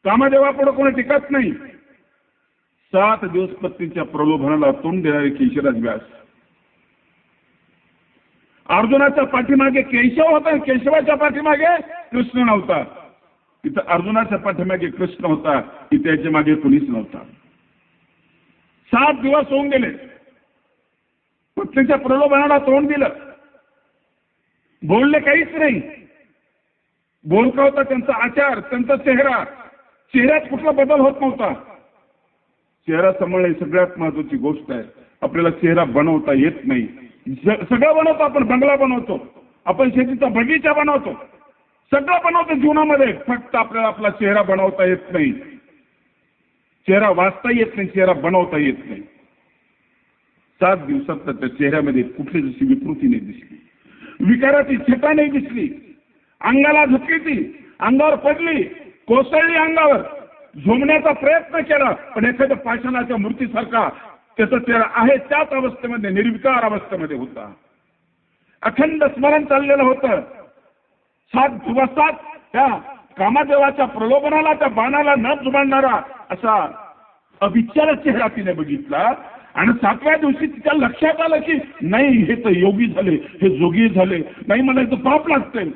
कामदेवापुढे कोणी टिकत नाही. 7 दिवस पत्नीच्या प्रलोभनाला तोंड देणारे कैशिराज व्यास. अर्जुनाच्या पाठीमागे केशव होता, केशवाच्या पाठीमागे कृष्ण नव्हता. तिथं अर्जुनाच्या पाठीमागे कृष्ण होता, की त्याच्या मागे कुणीच नव्हता. 7 दिवस होऊन गेले. पत्नीच्या प्रलोभनाला तोंड दिलं, बोलले काहीच नाही. बोलका होता त्यांचा आचार, त्यांचा चेहरा. चेहऱ्यात कुठला बदल होत नव्हता. चेहरा सांभाळणे सगळ्यात महत्वाची गोष्ट आहे. आपल्याला चेहरा बनवता येत नाही. सगळं बनवतो आपण. बंगला बनवतो आपण, शेतीचा बगीचा बनवतो, सगळं बनवतो जीवनामध्ये. फक्त आपल्याला आपला चेहरा बनवता येत नाही. चेहरा वाचता येत नाही, चेहरा बनवता येत नाही. 7 दिवसात त्या चेहऱ्यामध्ये कुठली जशी विकृती नाही दिसली, विकाराची छटा नाही दिसली. अंगाला झटकी ती, अंगावर पडली, कोसळली अंगावर. झोमण्याचा प्रयत्न केला, पण एखाद्या पाषाणाच्या मूर्तीसारखा त्याचा चेहरा आहे त्याच अवस्थेमध्ये, निर्विकार अवस्थेमध्ये होता. अखंड स्मरण चाललेलं होतं. 7 दिवसात त्या कामदेवाच्या प्रलोभनाला, त्या बाणाला न जुमानणारा असा अविचार चेहरा तिने बघितला. आणि 7व्या दिवशी तिच्या लक्षात आलं की नाही, हे तर योगी झाले, हे जोगी झाले, नाही मला इथं पाप लागतंय.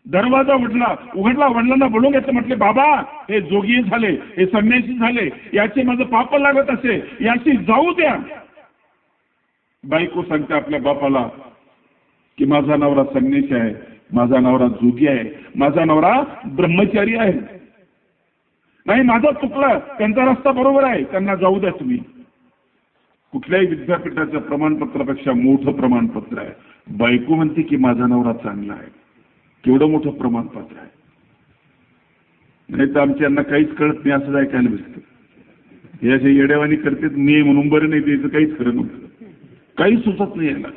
दरवाजा उघडला. वडिलांना बोलून घेतलं. म्हटले बाबा, हे जोगी झाले, हे संन्यासी झाले, याचे माझं पाप लागत असे, याची जाऊ द्या. बायको सांगते आपल्या बापाला की माझा नवरा संन्यासी आहे, माझा नवरा जोगी आहे, माझा नवरा ब्रह्मचारी आहे. नाही, माझं चुकलं, त्यांचा रस्ता बरोबर आहे, त्यांना जाऊ द्या तुम्ही. कुठल्याही विद्यापीठाच्या प्रमाणपत्रापेक्षा मोठं प्रमाणपत्र आहे. बायको म्हणते की माझा नवरा चांगला आहे. केवढं मोठं प्रमाणपत्र आहे. नाही तर आमच्या यांना काहीच कळत नाही असं ऐकायला मिळतं. हे असे येडेवानी करतात, मी म्हणून बरं नाही द्यायचं, काहीच खरं नव्हतं, काही सुचत नाही याला,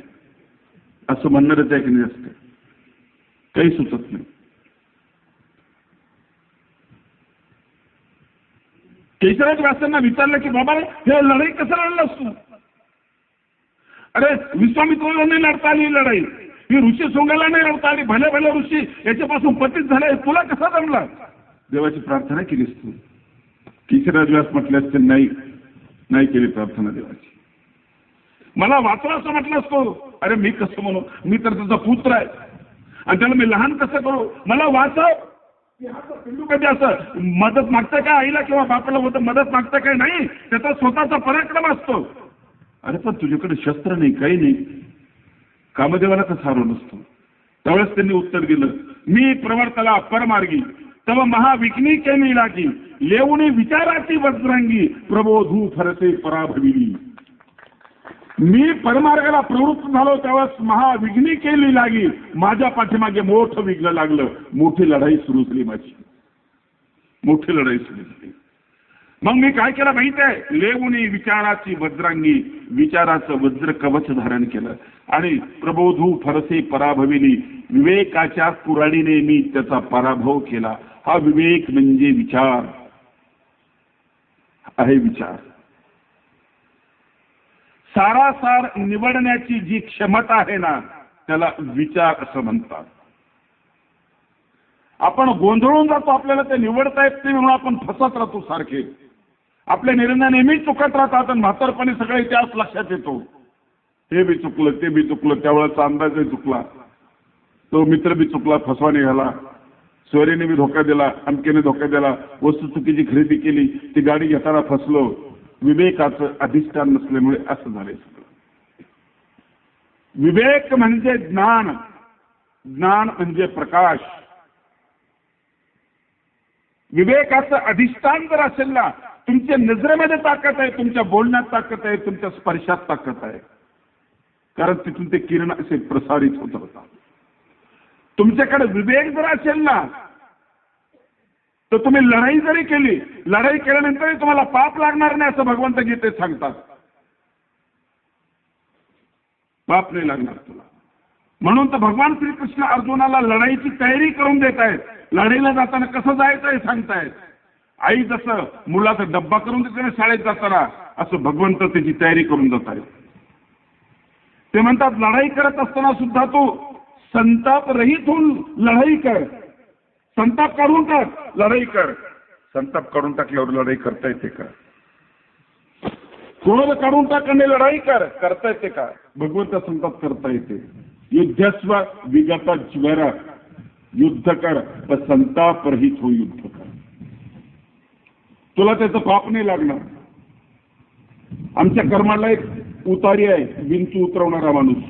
असं म्हणणारच आहे की नाही असतं, काही सुचत नाही. कैशिराज व्यासांना विचारलं की बाबा हे लढाई कसं लढलं असतो. अरे विश्वामित्राला नाही लढता आली लढाई, ही ऋषी शृंगाला नाही लढता आली. भले भले ऋषी याच्यापासून पतित झाले, तुला कसा जमला. देवाची प्रार्थना केलीस तू. कैशिराज व्यास म्हटले असते नाही केली प्रार्थना देवाची. मला वाचवा असं म्हटलं असतो. अरे मी कसं म्हणू, मी तर त्याचा पुत्र आहे आणि त्याला मी लहान कसं करू, मला वाचव. पिल्लू कधी असं मदत मागतं काय आईला किंवा बापाला होतं मदत मागतं काय. नाही, त्याचा स्वतःचा पराक्रम असतो. अरे पण तुझ्याकडे शस्त्र नाही, काही नाही, कामदेवाला तर सारो नसतो. त्यावेळेस त्यांनी उत्तर दिलं, मी प्रवर्तला परमार्गी तव महाविघ्नी केली लागी, लेवणी विचाराची वज्रांगी प्रबोधू फरसे पराभविली. मी परमार्गाला प्रवृत्त झालो त्यावेळेस महाविघ्नी केली लागी, माझ्या पाठीमागे मोठं विघ्न लागलं, मोठी लढाई सुरू झाली माझी, मोठी लढाई सुरू झाली. मग मी काय केलं माहिती आहे, लेवणी विचाराची वज्रांगी, विचाराचं वज्र कवच धारण केलं आणि प्रबोधू फरसे पराभविली, विवेकाच्या कुऱ्हाडीने मी त्याचा पराभव केला. हा विवेक म्हणजे विचार आहे. विचार सारासार निवडण्याची जी क्षमता आहे ना, त्याला विचार असं म्हणतात. आपण गोंधळून जातो, आपल्याला ते निवडता येत नाही म्हणून आपण फसत राहतो सारखे. आपले निर्णय नेहमीच चुकत राहतात आणि म्हातारपणी सगळा इतिहास लक्षात येतो. हे बी चुकलं, ते बी चुकलं, त्यावेळेचा अंदाजही चुकला, तो मित्र बी चुकला, फसवा निघाला, सोयरीने मी धोका दिला, अमकेने धोका दिला, वस्तू चुकीची खरेदी केली, ती गाडी घेताना फसलो. विवेकाचं अधिष्ठान नसल्यामुळे असं झालंय सगळं. विवेक म्हणजे ज्ञान, ज्ञान म्हणजे प्रकाश. विवेकाचं अधिष्ठान जर असेल ना, तुमच्या नजरेमध्ये ताकद आहे, तुमच्या बोलण्यात ताकद आहे, तुमच्या स्पर्शात ताकद आहे. कारण तिथून ते किरण असे प्रसारित होत होतात. तुमच्याकडे विवेक जर असेल ना, तर तुम्ही लढाई जरी केली, लढाई केल्यानंतरही तुम्हाला पाप लागणार नाही असं भगवंत गीतेत सांगतात. पाप नाही लागणार तुला. म्हणून तर भगवान श्रीकृष्ण अर्जुनाला लढाईची तयारी करून देत आहेत. लढाईला जाताना कसं जायचं हे सांगतायत. आई जसं मुलाचा डब्बा करून देते ना शाळेत जाताना, असं भगवंत त्याची तयारी करून जात आहेत. ते म्हणतात लढाई करत असताना सुद्धा तू संताप रहित होऊन लढाई कर. संताप काढून टाक, लढाई कर. संताप काढून टाकल्यावर लढाई करता येते का? क्रोध काढून टाक आणि लढाई कर, करता येते का? भगवंत संताप करता येते. युद्धस्व विगत ज्वर, युद्ध कर पण संताप रहित हो युद्ध कर. तुला त्याचं पाप नाही लागणार. आमच्या कर्माला एक उतारी आहे, विंचू उतरवणारा माणूस.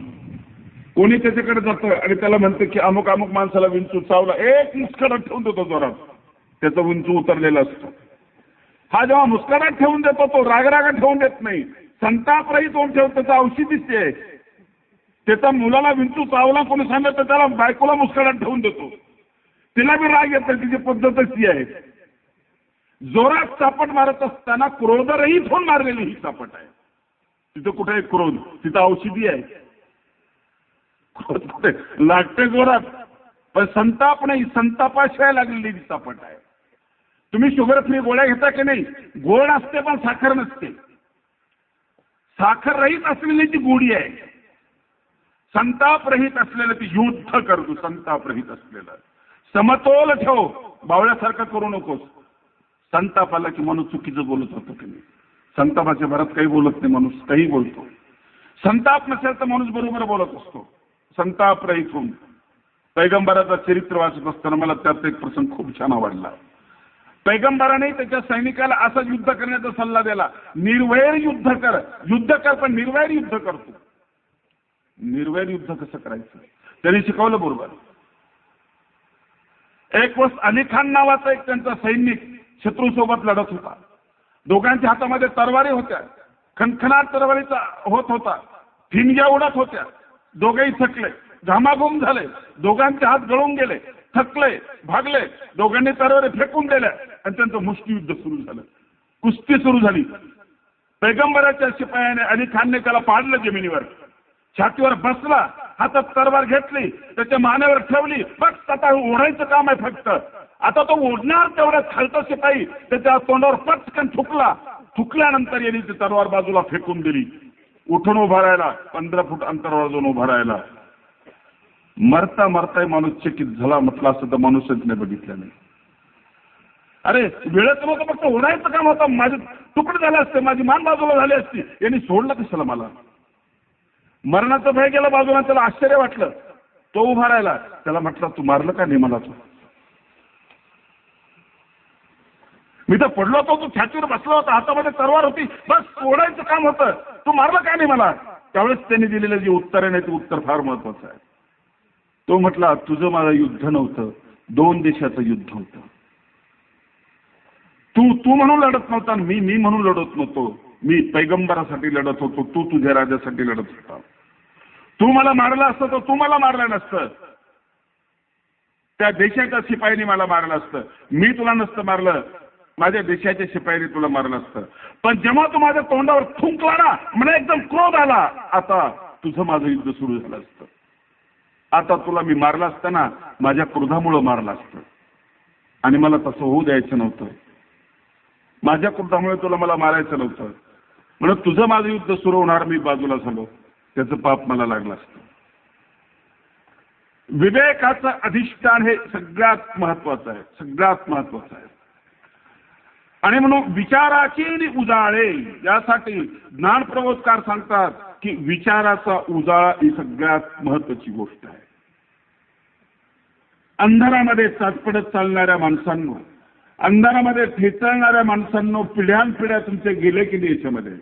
कोणी त्याच्याकडे जातं आणि त्याला म्हणतं की अमुक अमुक माणसाला विंचू चावला, एक मुस्कडात ठेवून देतो जोरात, त्याचा विंचू उतरलेला असतो. हा जेव्हा मुस्कडात ठेवून देतो तो रागरागात ठेवून देत नाही, संताप रहित होऊन ठेवतो. त्याचा औषधीच आहे. त्याचा मुलाला विंचू चावला कोणी सांगत तर त्याला बायकोला मुस्कडात ठेवून देतो. तिला बी राग येतो, तिची पद्धतच ती आहे. जोरात चापट मारत असताना क्रोधरहित होऊन मारलेली ही चापट आहे. तिथं कुठे आहे क्रोध? तिथं औषधी आहे. क्रोध लागते जोरात, पण संताप नाही. संतापाशिवाय लागलेली ही चापट आहे. तुम्ही शुगर फ्री गोळ्या घेता की नाही? गोड असते पण साखर नसते. साखर रहित असलेली ती गोडी आहे. संताप रहित असलेलं ती युद्ध करतो. संताप रहित असलेलं समतोल ठेव. बावळ्यासारखं करू नकोस. संताप आला की माणूस चुकीचं बोलत होतो की नाही? संतापाच्या भरात काही बोलत नाही माणूस, काही बोलतो. संताप नसेल तर माणूस बरोबर बोलत असतो. संताप रहित होऊन पैगंबराचं चरित्र वाचत असताना मला त्यात एक प्रसंग खूप छान आवडला. पैगंबराने त्याच्या सैनिकाला असं युद्ध करण्याचा सल्ला दिला, निर्वैर युद्ध कर. युद्ध कर पण निर्वैर युद्ध करतो. निर्वैर युद्ध कसं करायचं त्यांनी शिकवलं बरोबर. एक वर्ष अली खान नावाचा एक त्यांचा सैनिक शत्रूसोबत लढत होता. दोघांच्या हातामध्ये तरवारी होत्या. खणखणाट तरवारीचा होत होता. ठिणग्या उडत होत्या. दोघेही थकले, घामाघूम झाले. दोघांचे हात गळून गेले, थकले, भागले. दोघांनी तरवारी फेकून दिल्या आणि त्यांचं मुष्टियुद्ध सुरू झालं. कुस्ती सुरू झाली. पैगंबराच्या शिपायाने अली खानने त्याला पाडलं जमिनीवर. छातीवर बसला, हातात तरवार घेतली, त्याच्या मानेवर ठेवली. बस आता ओढायचं काम आहे फक्त. आता तो ओढणार तेवढ्यात खालचा शिपाई त्याच्या तोंडावर पटकन थुकला. थुकल्यानंतर यांनी ती तरवार बाजूला फेकून दिली. उठून उभा राहिला, 15 फूट अंतरावर जाऊन उभा राहिला. मरता मरताय माणूस चकित झाला. म्हटलं असं तर माणूसच नाही बघितलं नाही. अरे वेळच नव्हतं, फक्त ओढायचं काम होतं. माझे तुकडे झाले असते, माझी मान बाजूला झाली असती. यांनी सोडलं कशाला मला? मरणाचं भय गेला बाजूला. त्याला आश्चर्य वाटलं. तो उभा राहिला. त्याला म्हटलं तू मारलं का नाही मला? तू मी तर पडलो होतो, तू छातीवर बसला होता, हातामध्ये तरवार होती, बस ओढायचं काम होतं, तू मारलं का नाही मला? त्यावेळेस त्यांनी दिलेलं जे उत्तर आहे ना ते उत्तर फार महत्वाचं आहे. तो म्हटला तुझं माझं युद्ध नव्हतं, 2 देशाचं युद्ध होतं. तू म्हणून लढत नव्हता, मी म्हणून लढत नव्हतो. मी पैगंबरासाठी लढत होतो, तू तुझ्या राजासाठी लढत होता. तू मला मारलं असतं तर तू मला मारलं नसतं. त्या देशाच्या शिपाईने मला मारलं असतं. मी तुला नसतं मारलं, माझ्या देशाच्या शिपाईने तुला मारलं असतं. पण जेव्हा तू माझ्या तोंडावर थुंकला ना, मला एकदम क्रोध आला. आता तुझं माझं युद्ध सुरू झालं असतं. आता तुला मी मारलं असतं ना, माझ्या क्रोधामुळं मारलं असतं. आणि मला तसं होऊ द्यायचं नव्हतं. माझ्या क्रोधामुळे तुला मला मारायचं नव्हतं. म्हणून तुझं माझं युद्ध सुरू होणार, मी बाजूला झालो, त्याचं पाप मला लागलं असतं. विवेकाचं अधिष्ठान हे सगळ्यात महत्वाचं आहे, सगळ्यात महत्वाचं आहे. आणि म्हणून विचाराची उजाळे, यासाठी ज्ञानप्रबोधकार सांगतात की विचाराचा उजाळा ही सगळ्यात महत्वाची गोष्ट आहे. अंधारामध्ये चाचपडत चालणाऱ्या माणसांनो, अंधारामध्ये ठेचळणाऱ्या माणसांनो, पिढ्यानपिढ्या तुमचे गेले की नाही याच्यामध्ये?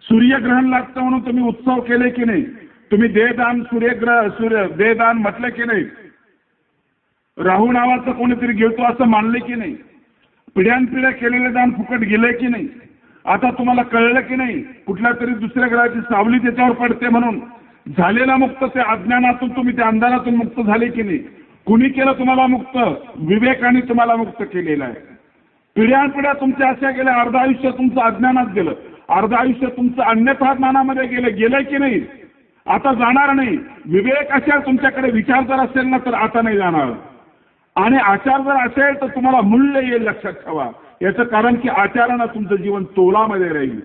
सूर्यग्रहण लागतं म्हणून तुम्ही उत्सव केले की नाही? तुम्ही देहदान देहदान म्हटलं की नाही? राहू नावाचं कोणीतरी घेतो असं मानले की नाही? पिढ्यानपिढ्या केलेले दान फुकट गेले की नाही? आता तुम्हाला कळलं की नाही कुठल्या तरी दुसऱ्या ग्रहाची सावली त्याच्यावर पडते म्हणून? झालेला मुक्त ते अज्ञानातून तुम्ही त्या अंधारातून मुक्त झाले की नाही? कुणी केलं तुम्हाला मुक्त? विवेकाने तुम्हाला मुक्त केलेलं आहे. पिढ्यानपिढ्या तुमच्या अशा गेल्या, अर्ध आयुष्य तुमचं अज्ञानात गेलं, अर्ध आयुष्य तुमचं अन्यथा ज्ञानामध्ये गेलं की नाही? आता जाणार नाही. विवेक असेल तुमच्याकडे, विचार जर असेल ना तर आता नाही जाणार. आणि आचार जर असेल तर तुम्हाला मूल्य येईल, लक्षात ठेवा. याचं कारण की आचारानं तुमचं जीवन तोलामध्ये राहील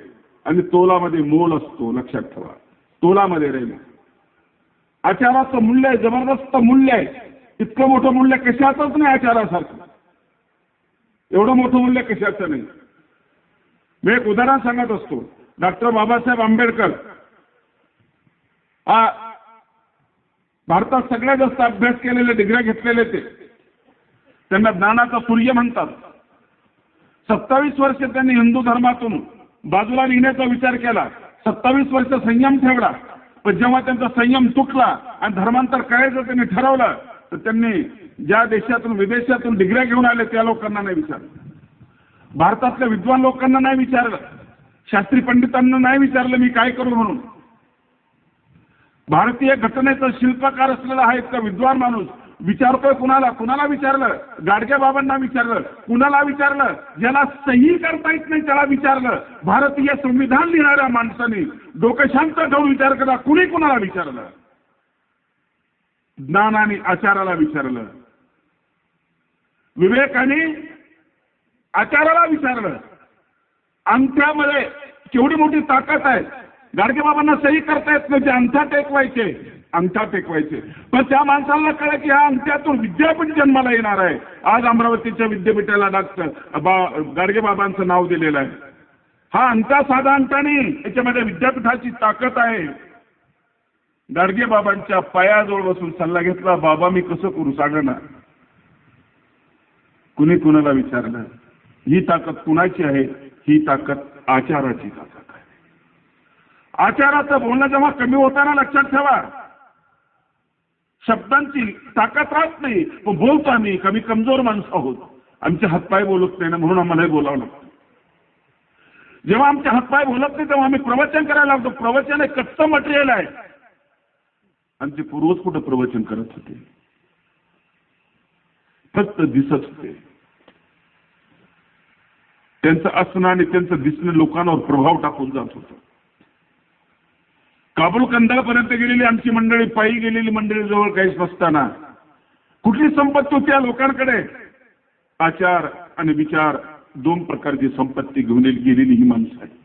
आणि तोलामध्ये मोल असतो, लक्षात ठेवा. तोलामध्ये राहील. आचाराचं मूल्य आहे, जबरदस्त मूल्य आहे. इतकं मोठं मूल्य कशाचंच नाही आचारासारखं. एवढं मोठं मूल्य कशाचं नाही. मी एक उदाहरण सांगत असतो. डॉक्टर बाबासाहेब आंबेडकर भारतात सगळ्यात जास्त अभ्यास केलेले, डिग्र्या घेतलेले ते. त्यांना ज्ञानाचा सूर्य म्हणतात. 27 वर्ष त्यांनी हिंदू धर्मातून बाजूला निघण्याचा विचार केला. 27 वर्ष संयम ठेवला. पण जेव्हा त्यांचा संयम तुटला आणि धर्मांतर करायचं त्यांनी ठरवलं तर त्यांनी ज्या देशातून विदेशातून डिग्र्या घेऊन आले त्या लोकांना नाही विचारलं. भारतातल्या विद्वान लोकांना नाही विचारलं. शास्त्री पंडितांना नाही विचारलं मी काय करू म्हणून. भारतीय घटनेचा शिल्पकार असलेला हा इतका विद्वान माणूस विचारतोय कुणाला? कुणाला विचारलं? गाडगे बाबांना विचारलं. कुणाला विचारलं? ज्याला सही करता येत नाही त्याला विचारलं. भारतीय संविधान लिहिणाऱ्या माणसाने डोकं शांत ठेवून विचार करा. कुणी कुणाला विचारलं? ज्ञानाने आचाराला विचारलं. विवेकाने आचाराला विचारलं. अंगठ्यामध्ये केवढी मोठी ताकद आहे. गाडगे बाबांना सही करता येत नाही, ते अंगठा टेकवायचे. पण त्या माणसाला कळलं की ह्या अंगठ्यातून विद्यापीठ जन्माला येणार आहे. आज अमरावतीच्या विद्यापीठाला गाडगे बाबांचं नाव दिलेलं आहे. हा अंगठा साधा अंगठा नाही, याच्यामध्ये विद्यापीठाची ताकद आहे. गाडगे बाबांच्या पायाजवळ बसून सल्ला घेतला, बाबा मी कसं करू सांगा ना. कुणी कुणाला विचारलं. ही ताकद कुणाची आहे? ही ताकद आचाराची ताकद आहे. आचाराचं बोलणं जेव्हा कमी होताना लक्षात ठेवा. शब्दांची ताकद राहत नाही, पण बोलतो आम्ही कमी कमजोर माणसं आहोत. आमचे हातपाय बोलत नाही ना म्हणून आम्हालाही बोलावं लागतं. जेव्हा आमचे हातपाय बोलत नाही तेव्हा आम्ही प्रवचन करायला लागतो. प्रवचन हे कच्चं मटेरियल आहे. आमचे पूर्वज कुठं प्रवचन करत होते? फक्त दिसत होते. त्यांचं असणं आणि त्यांचं दिसणं लोकांवर प्रभाव टाकून जात होतं. काबूल कंदापर्यंत गेलेली आमची मंडळी, पायी गेलेली मंडळी जवळ काहीच नसताना कुठली संपत्ती होती या लोकांकडे? आचार आणि विचार दोन प्रकारची संपत्ती घेऊन गेलेली ही माणसं आहे.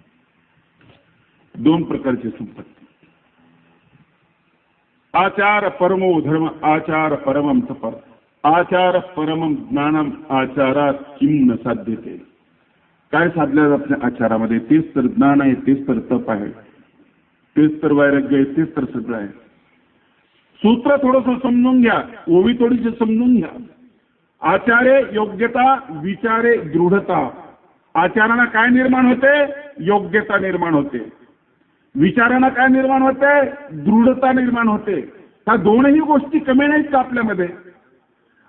दोन प्रकारची संपत्ती. आचार परमो धर्म, आचार परमम तप, आचार परमम ज्ञानम, आचारात किम न साध्यते. काय साधलं आपल्या आचारामध्ये? तेच तर ज्ञान आहे, तेच तर तप आहे, तेच तर वैराग्य आहे, तेच तर सगळं आहे. सूत्र थोडंसं समजून घ्या, ओवी थोडीशी समजून घ्या. आचारे योग्यता, विचारे दृढता. आचारानं काय निर्माण होते? योग्यता निर्माण होते. विचारानं काय निर्माण होते? दृढता निर्माण होते. ह्या दोनही गोष्टी कमी नाहीत का आपल्यामध्ये?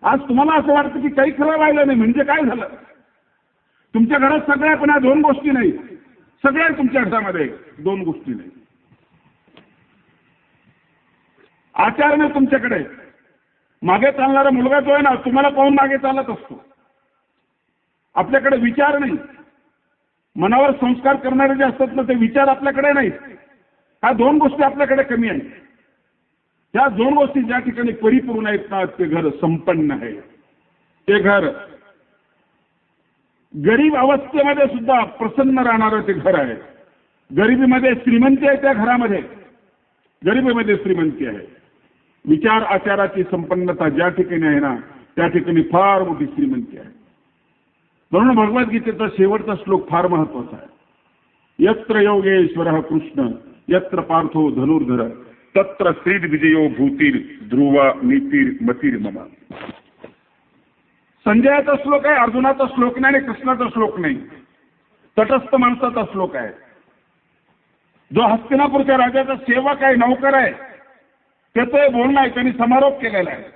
आज तुम्हाला असं वाटतं की काही खरं राहिलं नाही म्हणजे काय झालं? तुमच्या घरात सगळ्या पण ह्या दोन गोष्टी नाही. सगळ्या तुमच्या घरामध्ये दोन गोष्टी नाही. आचार नाही तुमच्याकडे. मागे चालणारा मुलगा जो आहे ना, तुम्हाला पाहून मागे चालत असतो. आपल्याकडे विचार नाही. मनावर संस्कार करणारे जे असतात ना, ते विचार आपल्याकडे नाहीत. ह्या दोन गोष्टी आपल्याकडे कमी आहेत. ह्या दोन गोष्टी ज्या ठिकाणी परिपूर्ण आहेत ना, ते घर संपन्न आहे. ते घर गरीब अवस्थेमध्ये सुद्धा प्रसन्न राहणारं ते घर आहे. गरिबीमध्ये श्रीमंती आहे त्या घरामध्ये. गरिबीमध्ये श्रीमंती आहे. विचार आचाराची संपन्नता ज्या ठिकाणी आहे ना, त्या ठिकाणी फार मोठी श्रीमंती आहे. म्हणून भगवद्गीतेचा शेवटचा श्लोक फार महत्वाचा आहे. यत्र योगेश्वर कृष्ण, यत्र पार्थो धनुर्धर, तत्र श्रीड विजयो भूतीर ध्रुवा नीतीर मतीर मम. संजयाचा श्लोक आहे, अर्जुनाचा श्लोक नाही आणि कृष्णाचा श्लोक नाही. तटस्थ माणसाचा श्लोक आहे. जो हस्तिनापूरच्या राजाचा सेवक आहे, नौकर आहे, त्याचं बोलणं आहे. त्यांनी समारोप केलेला आहे.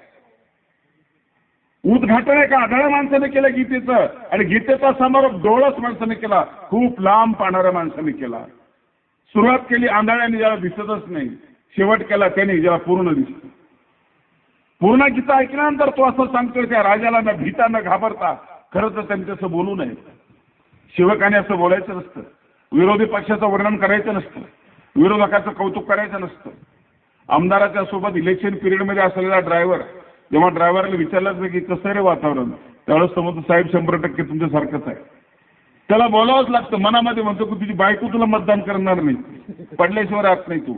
उद्घाटन एका आढळ्या माणसाने केलं गीतेचं, आणि गीतेचा समारोप डोळस माणसाने केला, खूप लांब पाहणाऱ्या माणसाने केला. सुरुवात केली आंधळ्याने, ज्याला दिसतच नाही. शेवट केला त्याने, ज्याला पूर्ण दिसत. पूर्ण गीता ऐकल्यानंतर तो असं सांगतोय त्या राजाला न भीता न घाबरता. खरं तर त्यांनी तसं बोलू नये. सेवकाने असं बोलायचं नसतं. विरोधी पक्षाचं वर्णन करायचं नसतं. विरोधकाचं कौतुक करायचं नसतं. आमदाराच्या सोबत इलेक्शन पिरियडमध्ये असलेला ड्रायव्हर जेव्हा ड्रायव्हरला विचारलं की कसं रे वातावरण, त्यावेळेस समजतो साहेब 100% तुमच्यासारखंच आहे. त्याला बोलावंच लागतं. मनामध्ये म्हणतो की तुझी बायको तुला मतदान करणार नाही, पडल्याशिवाय राहत नाही तू.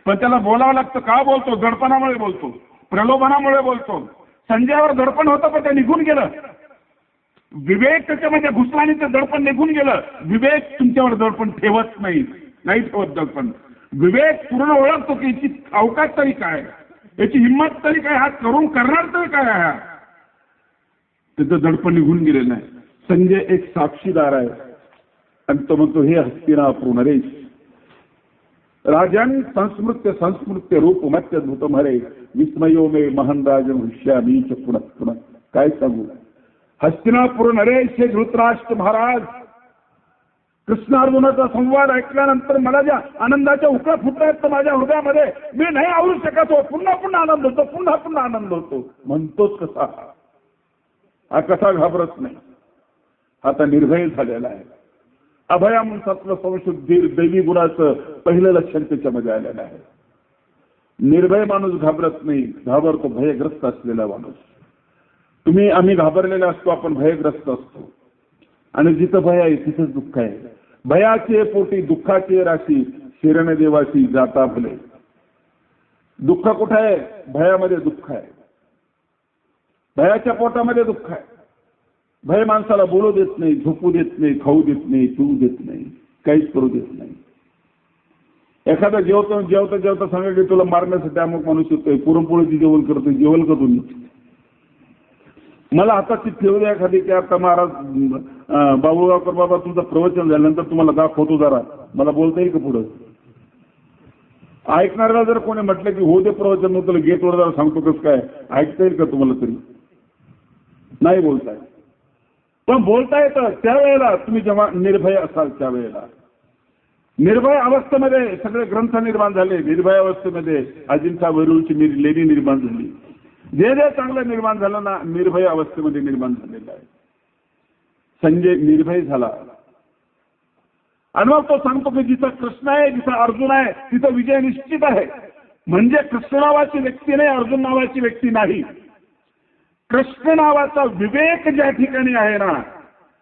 पण त्याला बोलावं लागतं. का बोलतो? दडपणामुळे बोलतो, प्रलोभनामुळे बोलतो. संजयावर दडपण होतं पण ते निघून गेलं. विवेक त्याच्यामध्ये घुसला आणि ते दडपण निघून गेलं. विवेक तुमच्यावर दडपण ठेवत नाही ठेवत दडपण. विवेक पूर्ण ओळखतो की याची अवकाश तरी काय, याची हिंमत तरी काय, हा करून करणार तरी काय आहे. त्याचं दडपण निघून गेलेलं आहे. संजय एक साक्षीदार आहे आणि तो म्हणतो हे हस्तिनापूर नरेश राजन संस्मृत्य रूप मत्यद्भुतम हरे विस्मयो मे महन राजन हृष्यामी च पुनः पुनः. काय सांगू. हस्तिनापूर नरेश हे धृतराष्ट्र महाराज. कृष्णार्जुनाचा संवाद ऐकल्यानंतर मला ज्या आनंदाच्या उकळा फुटतात माझ्या हृदयामध्ये, मी नाही आवडू शकत हो. पुन्हा पुन्हा आनंद होतो, पुन्हा पुन्हा आनंद होतो. म्हणतोच कसा हा कसा घाबरत नाही. आता निर्भय झालेला आहे. अभया म्हणून संशुद्धी दैवी गुणाचं पहिलं लक्षण त्याच्यामध्ये आलेलं आहे. निर्भय माणूस घाबरत नाही, घाबरतो भयग्रस्त असलेला माणूस. आम्ही घाबरलेले असतो, आपण भयग्रस्त असतो. आणि जिथं भय आहे तिथंच दुःख आहे. भयाचे पोटी दुःखाची राशी शिरण देवाशी जाता भले. दुःख कुठं आहे? भयामध्ये दुःख आहे. भयाच्या पोटामध्ये दुःख आहे. भय माणसाला बोलू देत नाही, झोपू देत नाही, खाऊ देत नाही, पिऊ देत नाही, काहीच करू देत नाही. एखादा जेवता सांगा की तुला मारण्यासाठी अमुक माणूस येतोय, पुरणपोळीची जेवण करतोय, जेवण का तुम्ही? मला हाताची ठेव द्या एखादी की आता महाराज बाबूगावकर बाबा तुमचं प्रवचन झाल्यानंतर तुम्हाला दाखवतो जरा, मला बोलता येईल का पुढं? ऐकणाऱ्याला जर कोणी म्हटलं की हो दे प्रवचन, मग तुला गेटवर जरा सांगतो कसं काय, ऐकता येईल का तुम्हाला? तरी नाही बोलताय. पण बोलता येतं त्यावेळेला तुम्ही जेव्हा निर्भय असाल त्यावेळेला. निर्भय अवस्थेमध्ये सगळे ग्रंथ निर्माण झाले. निर्भय अवस्थेमध्ये अजिंठा वेरूळची लेणी निर्माण झाली. जे चांगलं निर्माण झालं ना निर्भय अवस्थेमध्ये निर्माण झालेलं आहे. संजय निर्भय झाला आणि मग तो सांगतो की जिथं कृष्ण आहे, जिथं अर्जुन आहे, तिथं विजय निश्चित आहे. म्हणजे कृष्ण नावाची व्यक्ती नाही, अर्जुन नावाची व्यक्ती नाही. कृष्ण नावाचा विवेक ज्या ठिकाणी आहे ना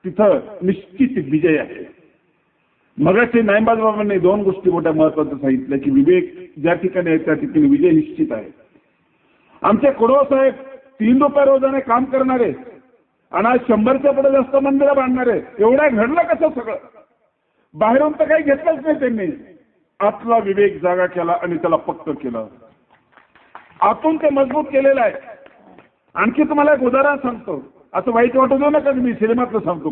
तिथं निश्चित विजय आहे. मगाशी नाईमबाज बाबांनी दोन गोष्टी मोठ्या महत्वाच्या सांगितल्या की विवेक ज्या ठिकाणी आहे त्या ठिकाणी विजय निश्चित आहे. आमचे कडो साहेब 3 रुपये रोजाने काम करणारे आणि आज 100च्या पुढे जास्त मंदिरं बांधणारे. एवढ्या घडलं कसं सगळं? बाहेरून तर काही घेतलंच नाही त्यांनी. आतला विवेक जागा केला आणि त्याला पक्क केलं. आतून ते मजबूत केलेलं आहे. आणखी तुम्हाला एक उदाहरण सांगतो, असं वाईट वाटू देऊ नका, मी सिनेमातलं सांगतो.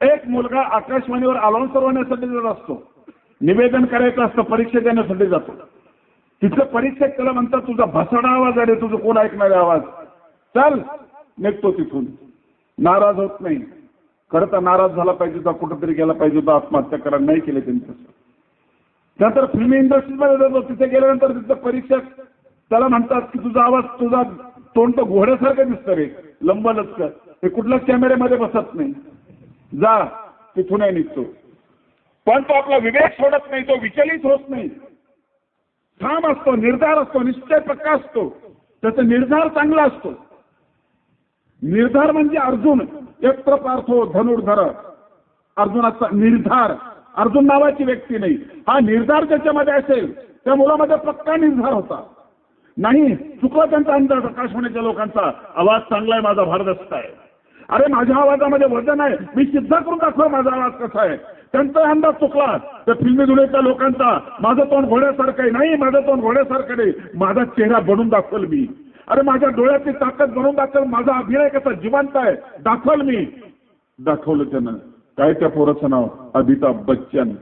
एक मुलगा आकाशवाणीवर अलाउन्सर होण्यासाठी जात असतो, निवेदन करायचं असतं, परीक्षा देण्यासाठी जातो. तिथलं परीक्षक त्याला म्हणतात तुझा भसाडा आवाज आहे, तुझं कोण ऐकणारे आवाज, चल. निघतो तिथून. नाराज होत नाही. खरं तर नाराज झाला पाहिजे होता, कुठंतरी गेला पाहिजे होता, आत्महत्या करा, नाही केले त्यांनी तसं. नंतर फिल्म इंडस्ट्रीमध्ये जातो. तिथे गेल्यानंतर तिथलं परीक्षक त्याला म्हणतात की तुझा आवाज, तुझा तोंड तर घोड्यासारखं दिसतं रे, लंबलच कर, ते कुठल्याच कॅमेऱ्यामध्ये बसत नाही, जा. तिथूनही निघतो. पण तो आपला विवेक सोडत नाही, तो विचलित होत नाही. ठाम असतो, निर्धार असतो, निश्चय पक्का असतो. त्याचा निर्धार चांगला असतो. निर्धार म्हणजे अर्जुन यत्र पार्थो धनुर्धर. अर्जुनाचा निर्धार. अर्जुन नावाची व्यक्ती नाही. हा निर्धार त्याच्यामध्ये असेल त्या मुलामध्ये पक्का निर्धार होता. नाही चुकला त्यांचा अंदाज आकाशवाणीच्या लोकांचा, आवाज चांगला आहे, माझा भारदस्त आहे. अरे माझ्या आवाजामध्ये वजन आहे, मी सिद्ध करून दाखव माझा आवाज कसा आहे. त्यांचा अंदाज चुकला त्या फिल्मी दुनियेच्या लोकांचा. माझं तोंड घोड्यासारखं आहे. नाही, माझं तोंड घोड्यासारखं नाही, माझा चेहरा बनवून दाखवल मी. अरे माझ्या डोळ्यातली ताकद बनवून दाखवल, माझा अभिनय कसा जिवंत आहे दाखवल मी. दाखवलं त्यानं. काय त्या पोराचं नाव? अमिताभ बच्चन.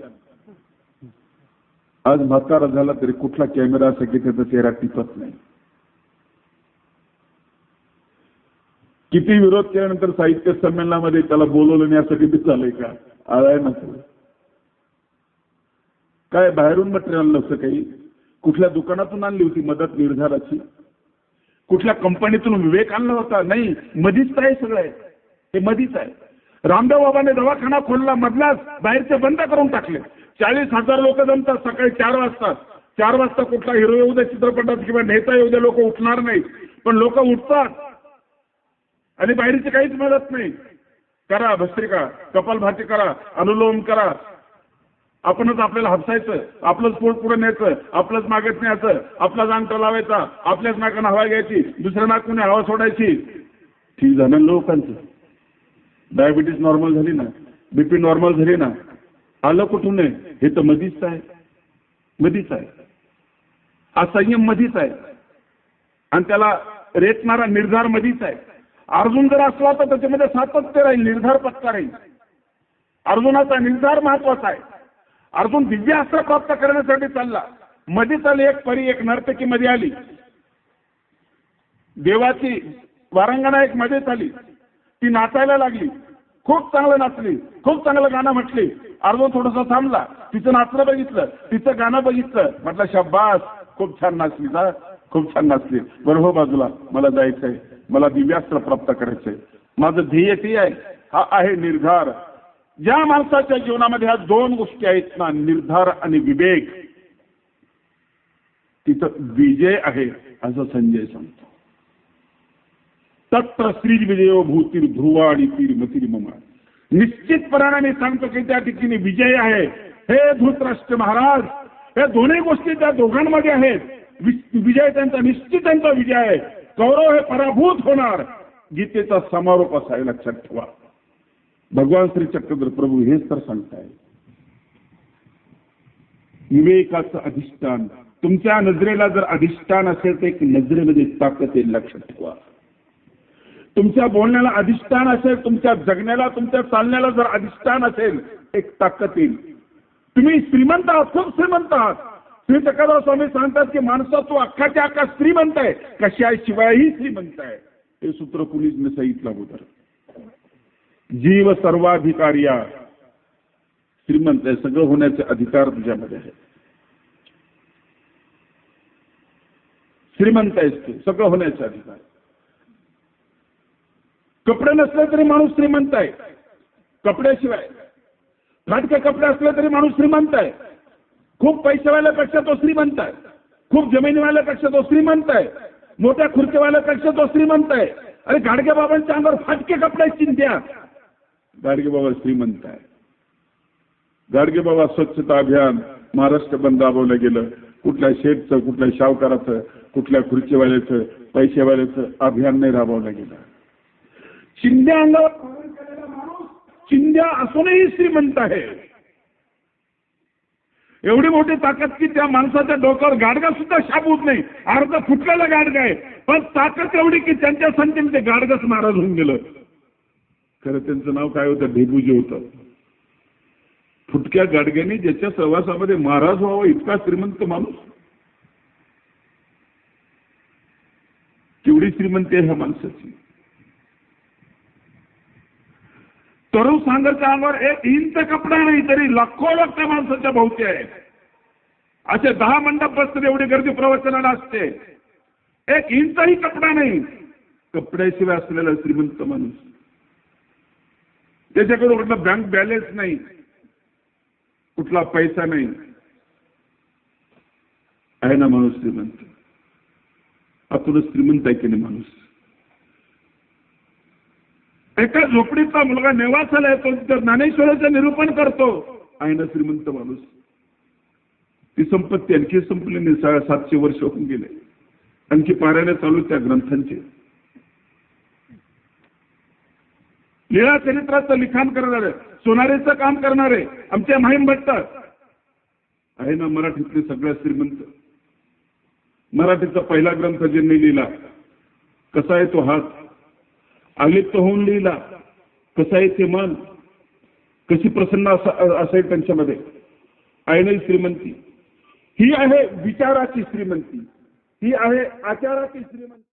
आज म्हातारा झाला तरी कुठला कॅमेरा असा की त्याचा चेहरा टिपत नाही. किती विरोध केल्यानंतर साहित्य संमेलनामध्ये त्याला बोलवलं नाही असं किती चालय का? आलाय ना काय बाहेरून मटेरियल नसतं काही. कुठल्या दुकानातून आणली होती मदत निर्धाराची? कुठल्या कंपनीतून विवेक आणला होता? नाही, मधीच आहे सगळं आहे, हे मधीच आहे. रामदेव बाबाने दवाखाना खोलला, मधलाच बाहेरचे बंद करून टाकले. 40,000 लोक जमतात सकाळी 4 वाजता. 4 वाजता कुठला हिरो येऊ द्या चित्रपटात किंवा नेता येऊ द्या, लोक उठणार नाही. पण लोक उठतात आणि बाहेरची काहीच मदत नाही. करा भस्त्रिका, कपालभाती करा, अनुलोम करा. आपणच आपल्याला हसायचं, आपलंच पोट पुढे न्यायचं, आपलंच मागत न्यायचं, आपला जाणता लावायचा, आपल्याच नाकानं हवा घ्यायची, दुसऱ्या नाकाने हवा सोडायची. ठीक झालं लोकांचं. डायबिटीस नॉर्मल झाली ना, बीपी नॉर्मल झाली ना, आलं कुठून आहे? हे तर मधीच आहे, मधीच आहे. हा संयम मधीच आहे आणि त्याला रेटणारा निर्धार मधीच आहे. अर्जुन जर असला तर त्याच्यामध्ये सातत्य राहील, निर्धार पक्का राहील. अर्जुनाचा निर्धार महत्वाचा आहे. अर्जुन दिव्यास्त्र प्राप्त करण्यासाठी चालला. मधीच आली एक परी, एक नर्तकी मध्ये आली. देवाची वारंगणा एक मध्येच आली. ती नाचायला लागली, खूप चांगलं नाचली, खूप चांगलं गाणं म्हटली. अर्जुन थोडंसं थांबला, तिचं नाचणं बघितलं, तिचं गाणं बघितलं, म्हटलं शाबास, खूप छान नाचली का, खूप छान नाचली. बरं हो बाजूला, मला जायचंय, मला दिव्यास्त्र प्राप्त करायचंय, माझं ध्येय ते आहे. हा आहे निर्धार. ज्या माणसाच्या जीवनामध्ये ह्या 2 गोष्टी आहेत ना, निर्धार आणि विवेक, तिथं विजय आहे असं संजय सांगतो. तत्र श्री विजयो भूतीर ध्रुव आणि तीर मतीर ममा. निश्चितपणाने मी सांगतो की त्या ठिकाणी विजय आहे. हे धृतराष्ट्र महाराज, या दोन्ही गोष्टी त्या दोघांमध्ये आहेत. विजय त्यांचा निश्चित त्यांचा विजय आहे. कौरव हे पराभूत होणार. गीतेचा समारोप असा आहे, लक्षात ठेवा. भगवान श्री चक्रधर प्रभू हेच तर सांगताय. विवेकाचं अधिष्ठान. तुमच्या नजरेला जर अधिष्ठान असेल तर एक नजरेमध्ये ताकद आहे, लक्षात ठेवा. तुमच्या बोलण्याला अधिष्ठान असेल, तुमच्या जगण्याला, तुमच्या चालण्याला जर अधिष्ठान असेल, एक ताकद येईल. तुम्ही श्रीमंत आहात, खूप श्रीमंत आहात. श्री चक्रधर स्वामी सांगतात की माणसा तू अख्खाच्या अख्खा श्रीमंत आहे, कशाशिवायही श्रीमंत आहे. हे सूत्र कुणीच सांगितलं अगोदर. जीव सर्वाधिकारिया, श्रीमंत आहे, सगळं होण्याचे अधिकार तुझ्यामध्ये आहे. श्रीमंत आहेस तू, सगळं होण्याचे अधिकार. कपडे नसले तरी माणूस श्रीमंत आहे. कपड्याशिवाय फाटके कपडे असले तरी माणूस श्रीमंत आहे. खूप पैसेवाल्यापेक्षा तो श्रीमंत आहे. खूप जमिनीवाल्यापेक्षा तो श्रीमंत आहे. मोठ्या खुर्चीवाल्यापेक्षा तो श्रीमंत आहे. अरे गाडगे बाबांच्या अंगावर फाटके कपडे चिंत्या, गाडगे बाबा श्रीमंत आहे. गाडगे बाबा स्वच्छता अभियान महाराष्ट्र बंद राबवलं गेलं. कुठल्या शेठचं, कुठल्या शावकाराचं, कुठल्या खुर्चीवाल्याचं, पैसेवाल्याचं अभियान नाही राबवलं गेलं. चिंध्या अंगावर केलेला माणूस चिंध्या असूनही श्रीमंत आहे. एवढी मोठी ताकद की त्या माणसाच्या डोक्यावर गाडगा सुद्धा शाबूत नाही. अर्ध फुटलेला गाडगा आहे, पण ताकद एवढी की त्यांच्या संतीने ते गाडगच नाराज होऊन गेलं. खरं त्यांचं नाव काय होतं? ढेबुजी होतं. फुटक्या गाडग्याने ज्याच्या सहवासामध्ये महाराज व्हावा इतका श्रीमंत माणूस. केवढी श्रीमंती आहे ह्या माणसाची. तरुण सांगरच्या अंगावर एक इंच कपडा नाही तरी लाखो लोक त्या माणसाच्या भोवती आहेत. असे 10 मंडप बसतील एवढी गर्दी प्रवचनाला असते. एक इंचही कपडा नाही. कपड्याशिवाय असलेला श्रीमंत माणूस. त्याच्याकडे कुठला बँक बॅलन्स नाही, कुठला पैसा नाही, आहे ना माणूस श्रीमंत. आतूनच श्रीमंत आहे की नाही माणूस. एका झोपडीचा मुलगा नेवासाला येतो, तर ज्ञानेश्वराचं निरूपण करतो, आहे ना श्रीमंत माणूस. ती संपत्ती आणखी संपली नाही. 750 वर्ष होऊन गेले, आणखी पारायण चालू त्या ग्रंथांचे. लीळा चरित्राचं लिखाण करणारे, सोनारीचं काम करणारे आमचे माहीम भट्ट आहे ना मराठीतले सगळ्यात श्रीमंत. मराठीचा पहिला ग्रंथ ज्यांनी लिहिला, कसा आहे तो हात, आलिप्त होऊन लिहिला, कसं आहे ते मन, कशी प्रसन्न असेल त्यांच्यामध्ये. आहे नाही श्रीमंती. ही आहे विचाराची श्रीमंती, ही आहे आचाराची श्रीमंती.